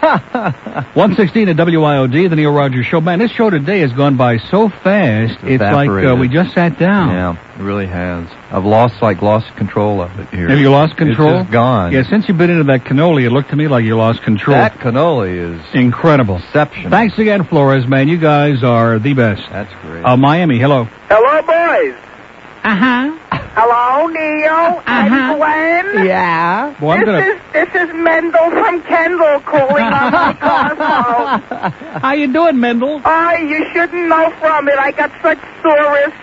116 at WIOD, the Neil Rogers Show. Man, this show today has gone by so fast, it's like we just sat down. Yeah, it really has. I've lost control of it here. Have you lost control? It's just gone. Yeah, since you've been into that cannoli, it looked to me like you lost control. That cannoli is incredible. Exceptional. Thanks again, Flores, man. You guys are the best. That's great. Miami, hello. Hello, boys. Uh-huh. Hello, Neil and Glenn. Yeah. Well, This is Mendel from Kendall calling on my cosmos. How you doing, Mendel? Oh, you shouldn't know from it. I got such sores.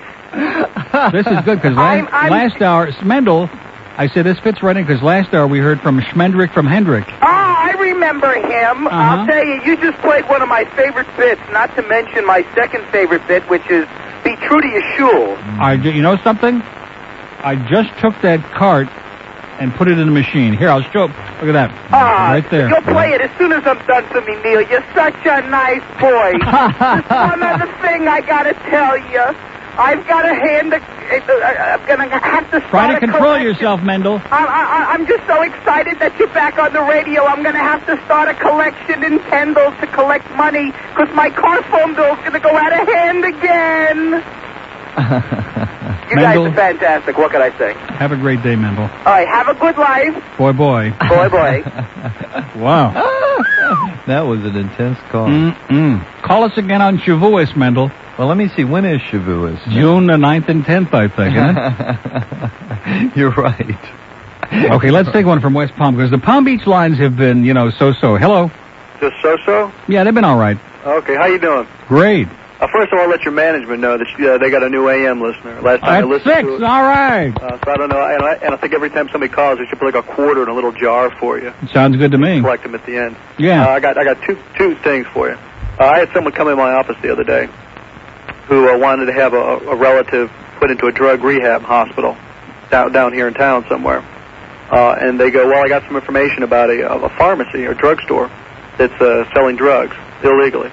This is good because last hour, Mendel, I said this fits right in because last hour we heard from Schmendrick from Hendrick. Oh, I remember him. I'll tell you, you just played one of my favorite bits, not to mention my second favorite bit, which is Be True to Your Shul. You know something? I just took that cart and put it in the machine. Here, I'll show. Look at that. Right there. You'll play it as soon as I'm done for me, Neil. You're such a nice boy. There's one other thing I gotta tell you. I've got a hand. I'm going to have to Try to control yourself, Mendel. I'm just so excited that you're back on the radio. I'm going to have to start a collection in Kendall to collect money because my car phone bill's going to go out of hand again. You Mendel, guys are fantastic. What can I say? have a great day, Mendel. All right, have a good life. Boy, boy. Boy, boy. Wow. That was an intense call. Call us again on Shavuos, Mendel. Well, let me see. When is Shavuos? June the 9th and 10th, I think, isn't it? You're right. Okay, let's take one from West Palm, because the Palm Beach lines have been, so-so. Hello? Just so-so? Yeah, they've been all right. Okay, how you doing? Great. First of all, let your management know that they got a new AM listener. Last time I At listened 6, to it. all right. So I don't know, and I think every time somebody calls, they should put like a quarter in a little jar for you. Sounds good to me. Collect them at the end. Yeah. I got two things for you. I had someone come in my office the other day who wanted to have a relative put into a drug rehab hospital down here in town somewhere. And they go, well, I got some information about a pharmacy or drugstore that's selling drugs illegally.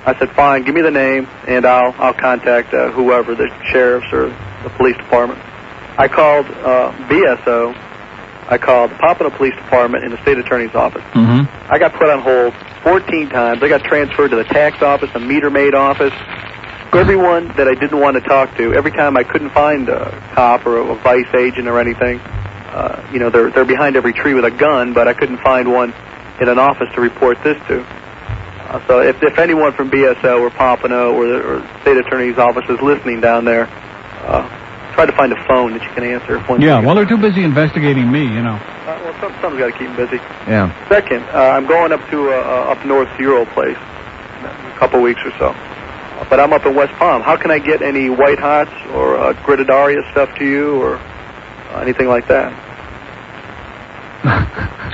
I said, fine, give me the name, and I'll contact whoever, the sheriffs or the police department. I called BSO. I called the Pompano Police Department and the state attorney's office. Mm-hmm. I got put on hold 14 times. I got transferred to the tax office, the meter maid office. Everyone that I didn't want to talk to, every time I couldn't find a cop or a vice agent or anything, they're behind every tree with a gun, but I couldn't find one in an office to report this to. So if anyone from BSO or Pompano or the state attorney's office is listening down there, try to find a phone that you can answer. Yeah, well, they're too busy investigating me, well, something's got to keep them busy. Yeah. Second, I'm going up to up north to your old place in a couple weeks or so. But I'm up in West Palm. How can I get any White Hots or Gritadaria stuff to you or anything like that?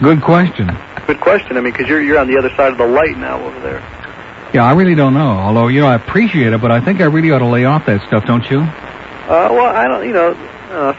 Good question. Good question. I mean, because you're on the other side of the light now over there. Yeah, I really don't know. Although, I appreciate it, but I think I really ought to lay off that stuff, don't you? Well, I don't,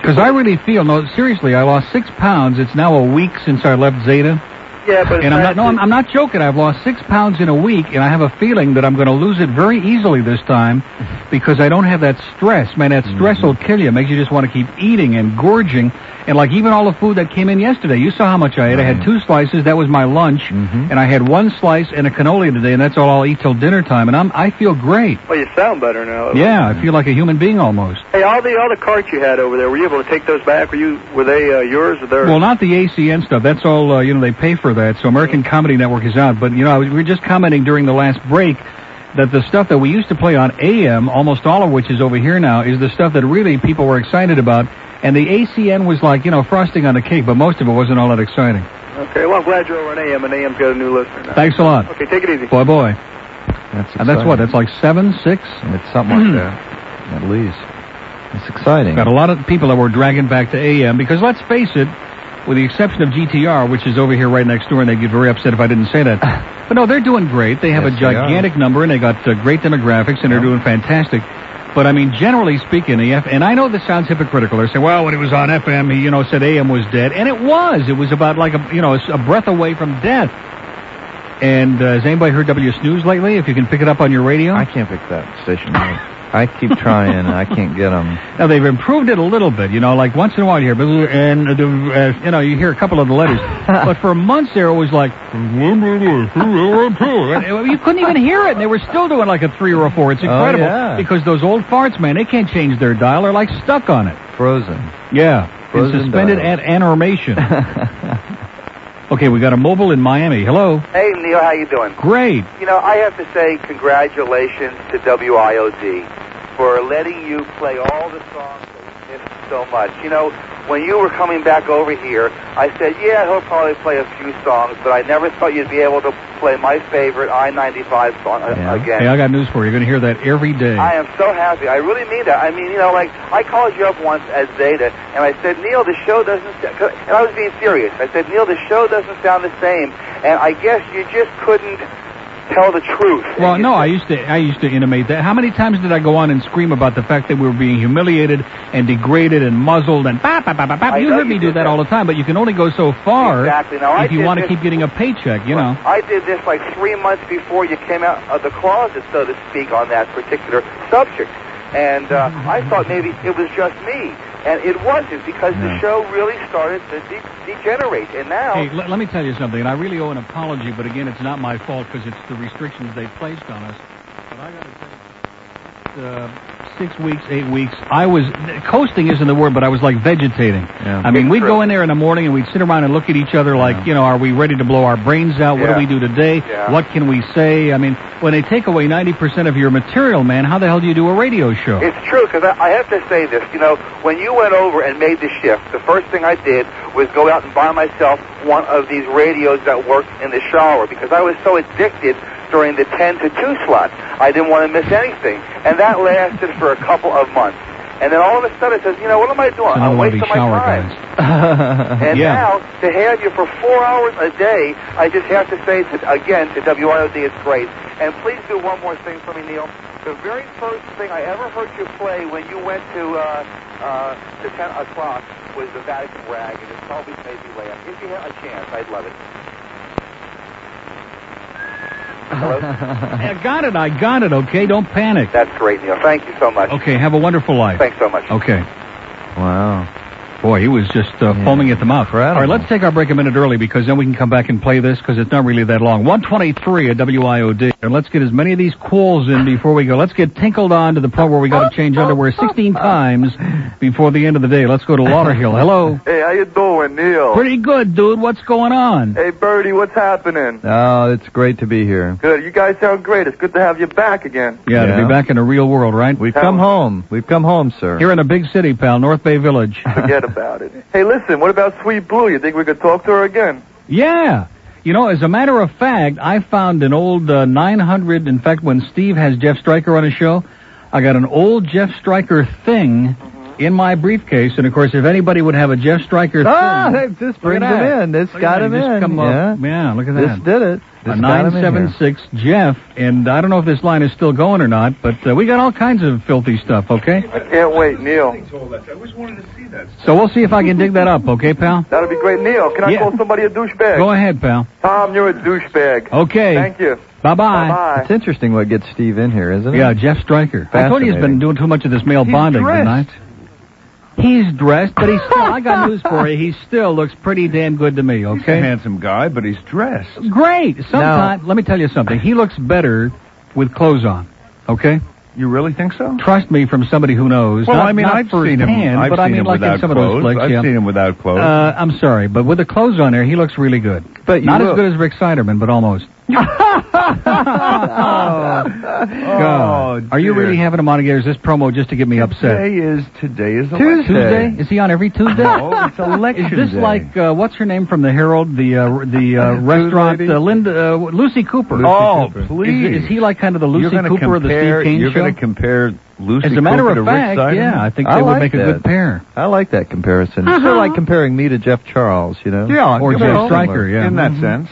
Because I really feel, seriously, I lost 6 pounds. It's now a week since I left Zeta. Yeah, but and I'm not joking. I've lost 6 pounds in a week, and I have a feeling that I'm going to lose it very easily this time because I don't have that stress. Man, that stress will kill you. It makes you just want to keep eating and gorging. And like even all the food that came in yesterday, you saw how much I ate. I had 2 slices. That was my lunch. And I had 1 slice and a cannoli today, and that's all I'll eat till dinner time. And I feel great. Well, you sound better now. Yeah, I feel like a human being almost. Hey, all the carts you had over there, were you able to take those back? Were they yours or theirs? Well, not the ACN stuff. That's all, they pay for that. So American Comedy Network is out. But, we were just commenting during the last break that the stuff that we used to play on AM, almost all of which is over here now, is the stuff that really people were excited about. And the ACN was like, frosting on the cake, but most of it wasn't all that exciting. Okay, well, I'm glad you're over on AM, and AM's got a new listener now. Thanks a lot. Okay, take it easy. Boy. And that's what? That's like 7, 6? It's something like that, at least. It's exciting. Got a lot of people that were dragging back to AM, because let's face it, with the exception of GTR, which is over here right next door, and they'd get very upset if I didn't say that. But no, they're doing great. They have a gigantic number, and they got great demographics, and they're doing fantastic. But, I mean, generally speaking, and I know this sounds hypocritical. They're saying, well, when it was on FM, he, said AM was dead. And it was. It was about like a breath away from death. And has anybody heard W Snooze lately? If you can pick it up on your radio? I can't pick that station up. I keep trying, and I can't get them. Now, they've improved it a little bit, like once in a while you hear, and, you hear a couple of the letters. But for months there, it was like, you couldn't even hear it, and they were still doing like a 3 or a 4. It's incredible. Because those old farts, man, they can't change their dial. They're like stuck on it. Frozen. Yeah. Frozen suspended dials. animation. Okay, we got a mobile in Miami. Hello. Hey, Neil, how you doing? Great. I have to say congratulations to WIOD for letting you play all the songs that you missed so much. When you were coming back over here, I said, yeah, he'll probably play a few songs, but I never thought you'd be able to play my favorite I-95 song again. Hey, I got news for you. You're going to hear that every day. I am so happy. I really mean that. I mean, I called you up once as Zeta, and I said, Neil, the show doesn't... And I was being serious. I said, Neil, the show doesn't sound the same, and I guess you just couldn't tell the truth. Well, no, I used to intimate that. How many times did I go on and scream about the fact that we were being humiliated and degraded and muzzled and bap, bap, bap, bap, bap. You heard me do that all the time, but you can only go so far if you want to keep getting a paycheck, I did this like 3 months before you came out of the closet, so to speak, on that particular subject. And I thought maybe it was just me. And it wasn't, because the show really started to degenerate. And now... Hey, let me tell you something, and I really owe an apology, but again, it's not my fault because it's the restrictions they placed on us. But I got to tell you, 6 weeks, 8 weeks, I was... Coasting isn't the word, but I was like vegetating. Yeah. I mean, we'd go in there in the morning and we'd sit around and look at each other like, you know, are we ready to blow our brains out? What do we do today? What can we say? I mean, when they take away 90% of your material, man, how the hell do you do a radio show? It's true, because I have to say this. You know, when you went over and made the shift, the first thing I did was go out and buy myself one of these radios that worked in the shower, because I was so addicted during the 10 to 2 slot. I didn't want to miss anything. And that lasted for a couple of months. And then all of a sudden it says, you know, what am I doing? I'm wasting my time. And now, to have you for 4 hours a day, I just have to say, again, to WIOD, it's great. And please do one more thing for me, Neil. The very first thing I ever heard you play when you went to 10 o'clock was the Vatican Rag, and it always made me laugh. If you had a chance, I'd love it. Hello? I got it, okay? Don't panic. That's great, Neil. Thank you so much. Okay, have a wonderful life. Thanks so much. Okay. Wow. Boy, he was just foaming at the mouth. Incredible. All right, let's take our break a minute early, because then we can come back and play this, because it's not really that long. 123 at WIOD. And let's get as many of these calls in before we go. Let's get tinkled on to the point where we got to change underwear 16 times before the end of the day. Let's go to Lauderhill. Hello. Hey, how you doing, Neil? Pretty good, dude. What's going on? Hey, Birdie, what's happening? Oh, it's great to be here. Good. You guys sound great. It's good to have you back again. Yeah, to be back in the real world, right? We've come home. We've come home, sir. Here in a big city, pal, North Bay Village. Forget about it. Hey, listen, what about Sweet Blue? You think we could talk to her again? Yeah. You know, as a matter of fact, I found an old 900. In fact, when Steve has Jeff Stryker on his show, I got an old Jeff Stryker thing in my briefcase. And, of course, if anybody would have a Jeff Stryker thing... this brings him in. This got him in. Come up. Yeah, look at that. This did it. A 976 Jeff, and I don't know if this line is still going or not, but we got all kinds of filthy stuff, okay? I can't wait, Neil. I always wanted to see that. So we'll see if I can dig that up, okay, pal? That'll be great. Neil, can I call somebody a douchebag? Go ahead, pal. Tom, you're a douchebag. Okay. Thank you. Bye-bye. Bye-bye. It's interesting what gets Steve in here, isn't it? Yeah, Jeff Stryker. I told you he's been doing too much of this male bonding tonight. He's dressed, but he's still, I got news for you, he still looks pretty damn good to me, okay? He's a handsome guy, but he's dressed. Great. Sometimes, let me tell you something, he looks better with clothes on, okay? You really think so? Trust me, from somebody who knows. Well, not, I mean, not I've seen him. Hand, but I mean, like in some of those flicks, I've seen him without clothes. I'm sorry, but with the clothes on there, he looks really good. But not as good as Rick Siderman, but almost. God. Are you really having him on again? Is this promo just to get me upset? Today is Tuesday? Is he on every Tuesday? No, it's election Is this day. like what's her name from the Herald, the restaurant, Lucy Cooper? Lucy Cooper. Please. Is he like kind of the Lucy Cooper of the Steve Kane You're show? going to compare Lucy As a matter Cooper of to fact, Rick Siderman? yeah, I think they would make a good pair. I like that comparison. It's sort of like comparing me to Jeff Charles, you know? Yeah, or Jeff Stryker, yeah. In that sense.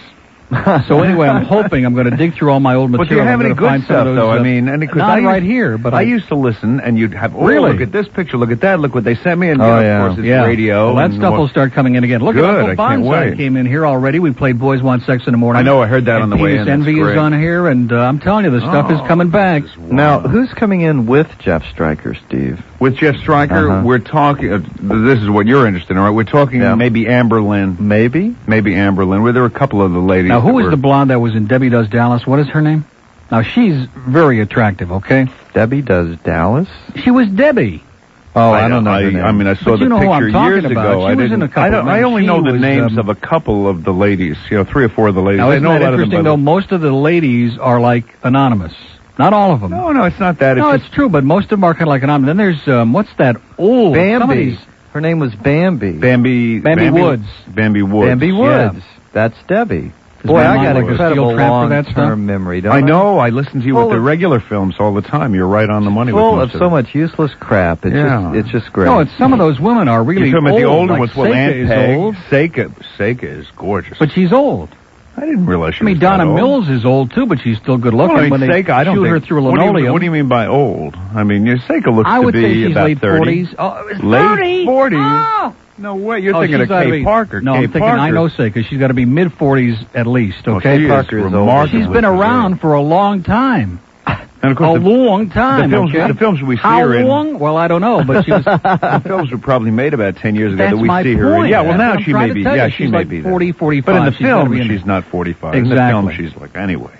So anyway, I'm hoping I'm going to dig through all my old material. But do you have any good stuff, though? I mean, not right here, but I used to listen, and you'd have, really? Look at this picture, look at that, look what they sent me, and of course it's radio. Well, that stuff will start coming in again. Look at Uncle Bonsai came in here already. We played Boys Want Sex in the Morning. I know, I heard that on the way in. Envy is on here, and I'm telling you, the stuff is coming back. Now, who's coming in with Jeff Stryker, Steve? With Jeff Stryker, we're talking, this is what you're interested in, right? We're talking maybe Amber Lynn. Maybe Amber Lynn. Well, there were a couple of the ladies. Now, who was the blonde that was in Debbie Does Dallas? What is her name? Now, she's very attractive, okay? Debbie Does Dallas? She was Debbie. Oh, I don't know. I mean, I saw the picture years ago. I only know the names of a couple of the ladies, 3 or 4 of the ladies. Now, isn't that interesting, though? Most of the ladies are like anonymous. Not all of them. No, it's not that. It's true, but most of them are kind of like anonymous. Then there's, what's that old... Bambi. Her name was Bambi. Bambi Woods. Bambi Woods. Bambi Woods. Yeah. That's Debbie. Boy, I got a incredible long-term memory, don't I? I know. I listen to you with the regular films all the time. You're right on the money with most of so much useless crap. It's just great. No, it's some of those women are really You're talking old. About the older like ones. Well, Aunt Peg. Old. Seika is gorgeous. But she's old. I didn't realize she was Donna old. Mills is old, too, but she's still good looking. Well, I mean, when they Seika, I don't shoot think, her through linoleum. What do you mean by old? I mean, Seika looks I would to be say she's about late 30. 40s. Oh, late 40s? Oh! No way. You're thinking of Kay Parker. No, I'm thinking, I know Seika. She's got to be mid-40s at least, okay? Kay Parker is old. She's been around for a long time. And of course, a long time. The films we see How her in. long? Well, I don't know, but she was. The films were probably made about 10 years ago That's that we my see her in. point. Yeah, well, now That's she what I'm may be. trying to Yeah, tell you. she She's may like be. 40, 45. But in the She's gotta be film, in she's not 45. In Exactly. the film, she's like, anyway.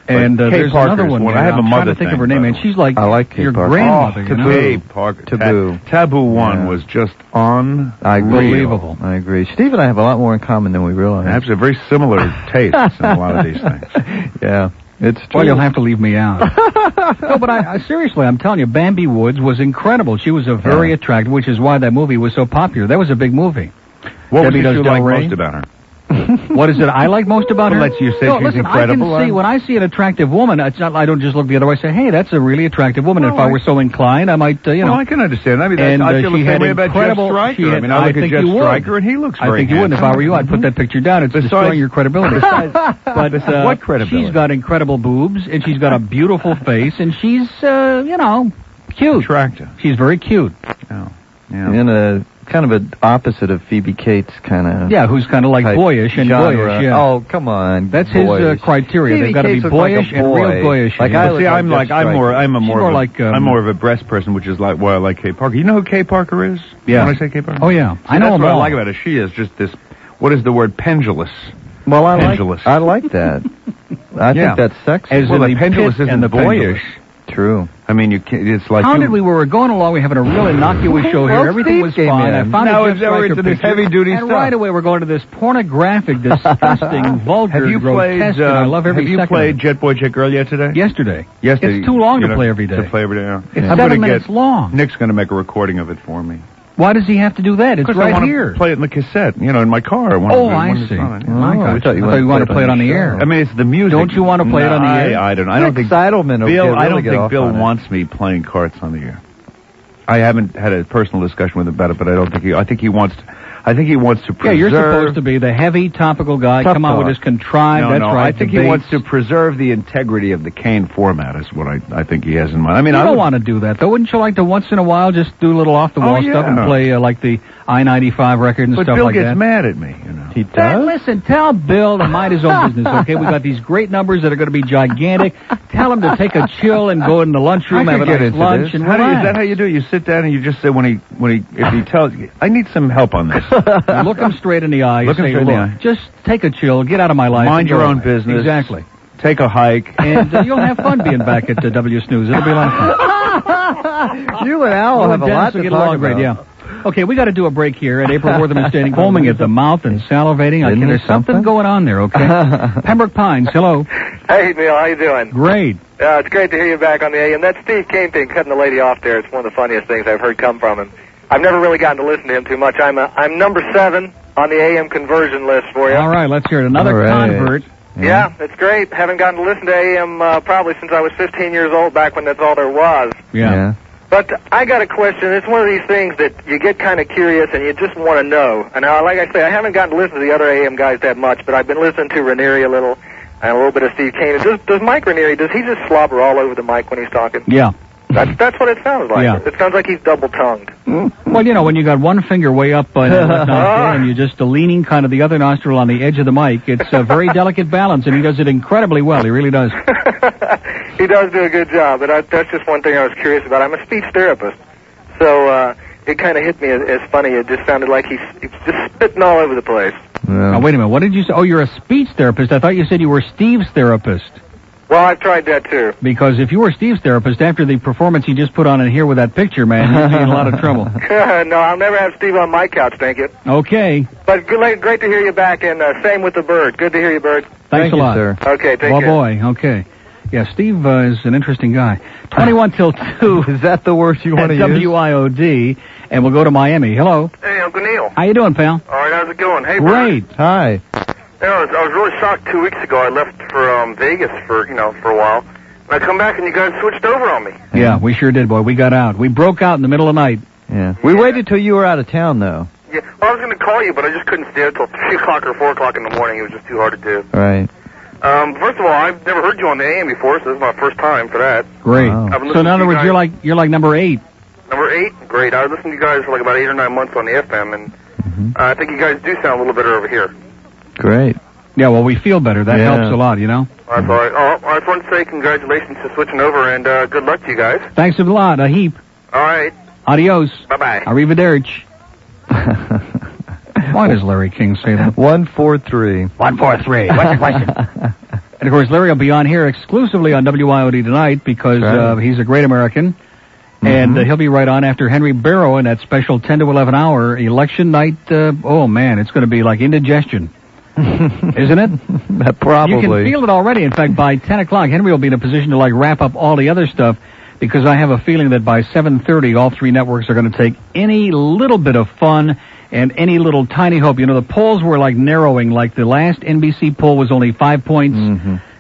And Kay there's Parker's another one. I have a I'm mother trying to think of her name, and she's like I like Kay your Parker. grandmother. You know? Kay Parker. Taboo. Taboo 1 was just unbelievable. I agree. Steve and I have a lot more in common than we realize. Absolutely, very similar tastes in a lot of these things. Yeah. It's true. Well, you'll have to leave me out. No, but I seriously, I'm telling you, Bambi Woods was incredible. She was a very attractive, which is why that movie was so popular. That was a big movie. What Debbie was it you Does Del like Rey? most about her? What is it I like most about her? Well, you say no, she's listen, incredible. I can see, when I see an attractive woman, it's not, I don't just look the other way and say, hey, that's a really attractive woman. If I were so inclined, I might, you know. Well, I can understand. I mean, and, I feel the she same had way about Jeff incredible- Stryker. she had- I mean, I look at think Jeff you would. Stryker, and he looks very I think you would. If I were you, I'd put that picture down. It's destroying your credibility. But what credibility? She's got incredible boobs, and she's got a beautiful face, and she's, you know, cute. Attractive. She's very cute. Yeah. In a kind of an opposite of Phoebe Cates kind of. Yeah, who's kind of like boyish and genre. boyish. Yeah. Oh, come on. That's his criteria. They've got to be boyish and real boyish. Like I see, I'm more of like a breast person, which is like why I like Kay Parker. You know who Kay Parker is? Yeah. When I say Kay Parker? Oh yeah, See, I know that's them what all. I like about her. She is just this. What is the word? Pendulous. Well, I pendulous. like that. I think that's sexy. Well, the pendulous isn't and the boyish. True. I mean, you can't, it's like How did we were going along? We're having a real innocuous show here. Well, Everything was Steve came fine. in. I found Now a it's Jeff Stryker into this picture, heavy-duty and stuff. right away we're going to this pornographic, disgusting, vulgar, Have you played? grotesque, and I love every have you second played of it. Jet Boy Jet Girl yet today? Yesterday. Yesterday. It's too long to play every day. To play every day. Yeah. It's I'm 7 gonna minutes long. Nick's going to make a recording of it for me. Why does he have to do that? It's Because right I want here. to play it in the cassette, in my car. I see. I thought you wanted to play it on the air. I mean, it's the music. Don't you want to play it on the air? I don't. I don't think Seidelman will Bill. I really don't get think off Bill on it. wants me playing carts on the air. I haven't had a personal discussion with him about it, but I don't think he. I think he wants to preserve. Yeah, you're supposed to be the heavy, topical guy. Tough Come on talk. with this contrived. No, that's no, right. I think he wants to preserve the integrity of the Kane format. Is what I think he has in mind. I mean, you I don't want to do that, though. Wouldn't you like to once in a while just do a little off-the-wall stuff and play like the I-95 record and But stuff Bill like gets that? mad at me. He does? Listen, tell Bill to mind his own business, okay? We got these great numbers that are going to be gigantic. Tell him to take a chill and go in the lunchroom, have a nice lunch, and Is relax. that how you do it? You sit down and you just say if he tells you, I need some help on this. You look him straight in the eye. Look You him say, straight in the look, eye. just take a chill, get out of my life. Mind and your go own away. business. Exactly. Take a hike. And you'll have fun being back at W Snooze. It'll be a lot of fun. You and Al have a lot to get talk along about. great, yeah. Okay, we got to do a break here. And April Wortham is standing foaming at the mouth and salivating. There's something going on there, okay? Pembroke Pines, hello. Hey, Neil, how you doing? Great. It's great to hear you back on the AM. That Steve Kane thing, cutting the lady off there, it's one of the funniest things I've heard come from him. I've never really gotten to listen to him too much. I'm number 7 on the AM conversion list for you. All right, let's hear it. Another convert. Yeah, it's great. Haven't gotten to listen to AM probably since I was 15 years old, back when that's all there was. Yeah. But I got a question. It's one of these things that you get kind of curious and you just want to know. And now, like I say, I haven't gotten to listen to the other AM guys that much, but I've been listening to Ranieri a little and a little bit of Steve Kane. Does Mike Ranieri, does he just slobber all over the mic when he's talking? Yeah. That's what it sounds like. Yeah. It sounds like he's double-tongued. Well, when you got one finger way up in the left nostril and you're just leaning kind of the other nostril on the edge of the mic, it's a very delicate balance, and he does it incredibly well. He really does. He does do a good job, but that's just one thing I was curious about. I'm a speech therapist, so it kind of hit me as funny. It just sounded like he's just spitting all over the place. Now, wait a minute. What did you say? Oh, you're a speech therapist. I thought you said you were Steve's therapist. Well, I've tried that, too. Because if you were Steve's therapist, after the performance he just put on in here with that picture, man, you'd be in a lot of trouble. No, I'll never have Steve on my couch, thank you. Okay. But great to hear you back, and same with the Bird. Good to hear you, Bird. Thanks a lot. Sir. Okay, take care. Boy, okay. Yeah, Steve is an interesting guy. 21 till 2. Is that the word you want to use? WIOD, and we'll go to Miami. Hello. Hey, Uncle Neil. How you doing, pal? All right, how's it going? Hey, Great. Bird. Hi. I was really shocked 2 weeks ago. I left for Vegas for a while. And I come back and you guys switched over on me. Yeah, we sure did, boy. We got out. We broke out in the middle of the night. Yeah. We waited till you were out of town, though. Yeah, well, I was going to call you, but I just couldn't stay until 3 o'clock or 4 o'clock in the morning. It was just too hard to do. Right. First of all, I've never heard you on the AM before, so this is my first time for that. Great. I've been So in listening other to words, you guys- you're like number 8. Number 8? Great. I was listening to you guys for like about 8 or 9 months on the FM, and I think you guys do sound a little better over here. Great. Yeah, well, we feel better. That helps a lot, you know? That's all right. Oh, I just want to say congratulations to switching over, and good luck to you guys. Thanks a lot. A heap. All right. Adios. Bye-bye. Arrivederci. Why does Larry King say that? 143. 143. What's the question? And, of course, Larry will be on here exclusively on WIOD tonight because he's a great American. And he'll be right on after Henry Barrow in that special 10 to 11 hour election night. Oh, man, it's going to be like indigestion. Isn't it? Probably. You can feel it already. In fact, by 10 o'clock, Henry will be in a position to, like, wrap up all the other stuff because I have a feeling that by 7:30, all three networks are going to take any little bit of fun and any little tiny hope. You know, the polls were, like, narrowing. Like, the last NBC poll was only 5 points.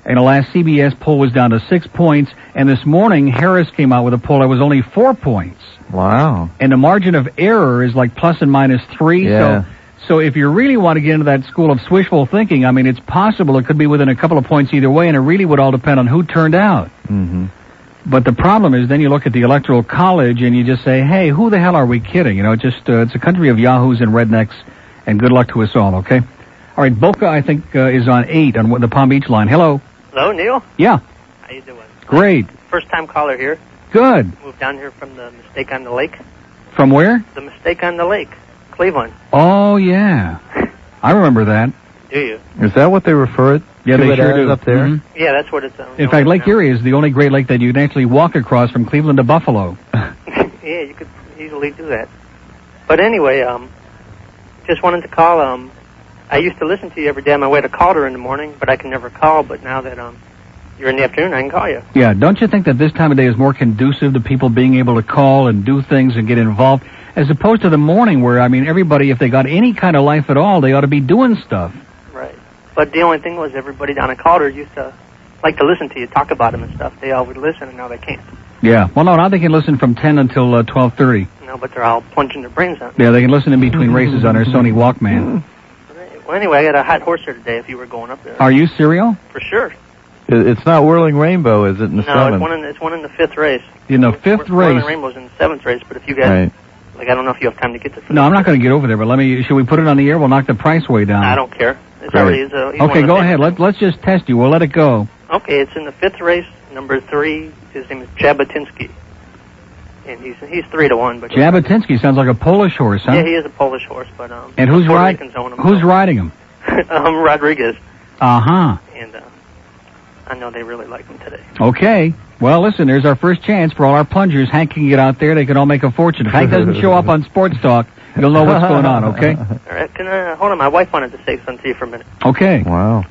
And the last CBS poll was down to 6 points. And this morning, Harris came out with a poll that was only 4 points. Wow. And the margin of error is like plus and minus 3. Yeah. So if you really want to get into that school of wishful thinking, I mean, it's possible it could be within a couple of points either way, and it really would all depend on who turned out. But the problem is then you look at the Electoral College and you just say, hey, who the hell are we kidding? You know, it's a country of yahoos and rednecks, and good luck to us all, okay? All right, Boca, I think, is on 8 on the Palm Beach line. Hello. Hello, Neil. Yeah. How you doing? Great. First-time caller here. Good. Moved down here from the Mistake on the Lake. From where? The Mistake on the Lake, Cleveland. Oh, yeah. I remember that. Do you? Is that what they refer it Yeah, to they it sure as do. up there? Yeah, that's what it's. In fact, Lake Erie is the only Great Lake that you can actually walk across from Cleveland to Buffalo. Yeah, you could easily do that. But anyway, just wanted to call. I used to listen to you every day on my way to Calder in the morning, but I can never call. But now that you're in the afternoon, I can call you. Yeah, don't you think that this time of day is more conducive to people being able to call and do things and get involved, as opposed to the morning where, I mean, everybody, if they got any kind of life at all, they ought to be doing stuff. Right. But the only thing was everybody down in Calder used to like to listen to you talk about them and stuff. They all would listen, and now they can't. Yeah. Well, no, now they can listen from 10 until 12:30. No, but they're all plunging their brains out. Yeah, they can listen in between races on their Sony Walkman. Well, anyway, I got a hot horse here today if you were going up there. Are you serial? For sure. It's not Whirling Rainbow, is it, in the No, 7th? it's one in the 5th race. In the 5th race? Whirling Rainbow's in the 7th race, but if you guys, like, I don't know if you have time to get to. No, I'm not going to get over there, but should we put it on the air? We'll knock the price way down. I don't care. It's already. Okay, go ahead. Let's just test you. We'll let it go. Okay, it's in the 5th race, number 3. His name is Jabotinsky. And he's 3-1, but Jabotinsky sounds like a Polish horse, huh? Yeah, he is a Polish horse, but and who's riding him? Rodriguez. Uh-huh. And I know they really like him today. Okay. Well, listen, there's our first chance for all our plungers. Hank can get out there. They can all make a fortune. If Hank doesn't show up on Sports Talk, you'll know what's going on, okay? All right, hold on. My wife wanted to say something to you for a minute. Okay. Wow.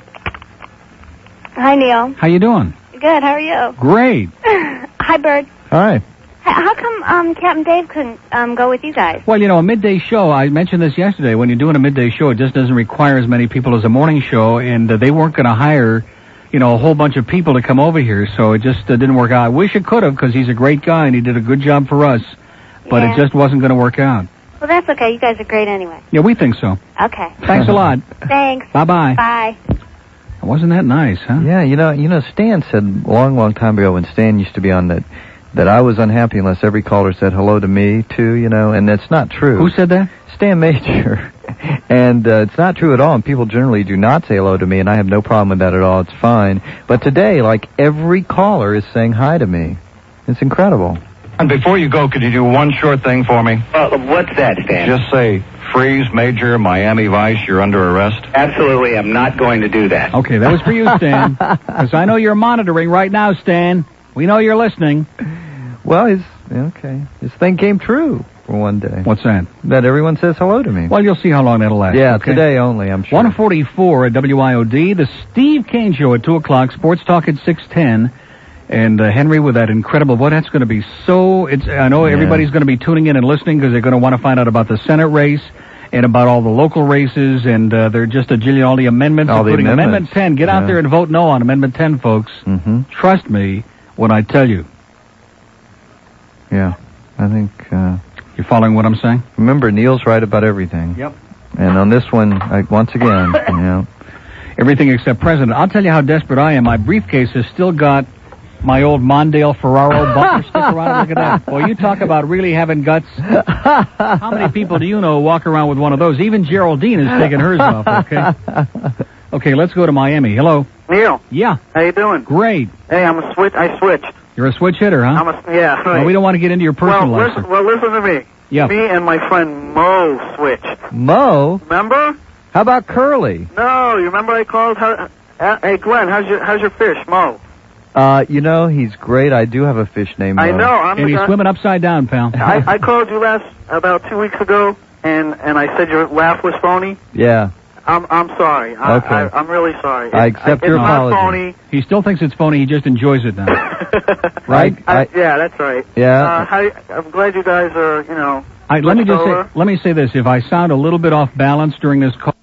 Hi, Neil. How you doing? Good. How are you? Great. Hi, Bert. Hi. How come Captain Dave couldn't go with you guys? Well, you know, a midday show, I mentioned this yesterday, when you're doing a midday show, it just doesn't require as many people as a morning show, and they weren't going to hire, you know, a whole bunch of people to come over here, so it just didn't work out. I wish it could have, because he's a great guy, and he did a good job for us, but it just wasn't going to work out. Well, that's okay. You guys are great anyway. Yeah, we think so. Okay. Thanks a lot. Thanks. Bye-bye. Bye. Wasn't that nice, huh? Yeah, you know, Stan said a long time ago when Stan used to be on that I was unhappy unless every caller said hello to me, too, you know, and that's not true. Who said that? Stan Major. And it's not true at all, and people generally do not say hello to me, and I have no problem with that at all. It's fine. But today, like, every caller is saying hi to me. It's incredible. And before you go, could you do one short thing for me? What's that, Stan? Just say, freeze, Major, Miami Vice, you're under arrest. Absolutely, I'm not going to do that. Okay, that was for you, Stan. Because I know you're monitoring right now, Stan. We know you're listening. Well, his thing came true for one day. What's that? That everyone says hello to me. Well, you'll see how long that'll last. Yeah, okay? Today only, I'm sure. 144 at WIOD, the Steve Kane Show at 2 o'clock, Sports Talk at 6:10, and Henry with that incredible, that's going to be so, I know everybody's going to be tuning in and listening because they're going to want to find out about the Senate race and about all the local races, and there are just a jillion, all the amendments, including Amendment 10. Get out there and vote no on Amendment 10, folks. Mm-hmm. Trust me when I tell you. Yeah, I think... You're following what I'm saying? Remember, Neil's right about everything. Yep. And on this one, once again, you know... Everything except president. I'll tell you how desperate I am. My briefcase has still got my old Mondale Ferraro bumper sticker on it. Look at that. Boy, you talk about really having guts. How many people do you know walk around with one of those? Even Geraldine has taken hers off, okay? Okay, let's go to Miami. Hello. Neil. Yeah. How you doing? Great. Hey, I switched. You're a switch hitter, huh? Yeah. Right. Well, we don't want to get into your personal life. Listen to me. Yeah. Me and my friend Mo switched. Mo? Remember? How about Curly? No, you remember I called? Hey, Glenn, how's your fish, Mo? He's great. I do have a fish named Mo. I know. And he's swimming upside down, pal. I called you about 2 weeks ago, and I said your laugh was phony. Yeah. I'm sorry. Okay. I'm really sorry. I accept your apology. It's not phony. He still thinks it's phony. He just enjoys it now. Right? Yeah, that's right. Yeah. I'm glad you guys are, let me say this. If I sound a little bit off balance during this call,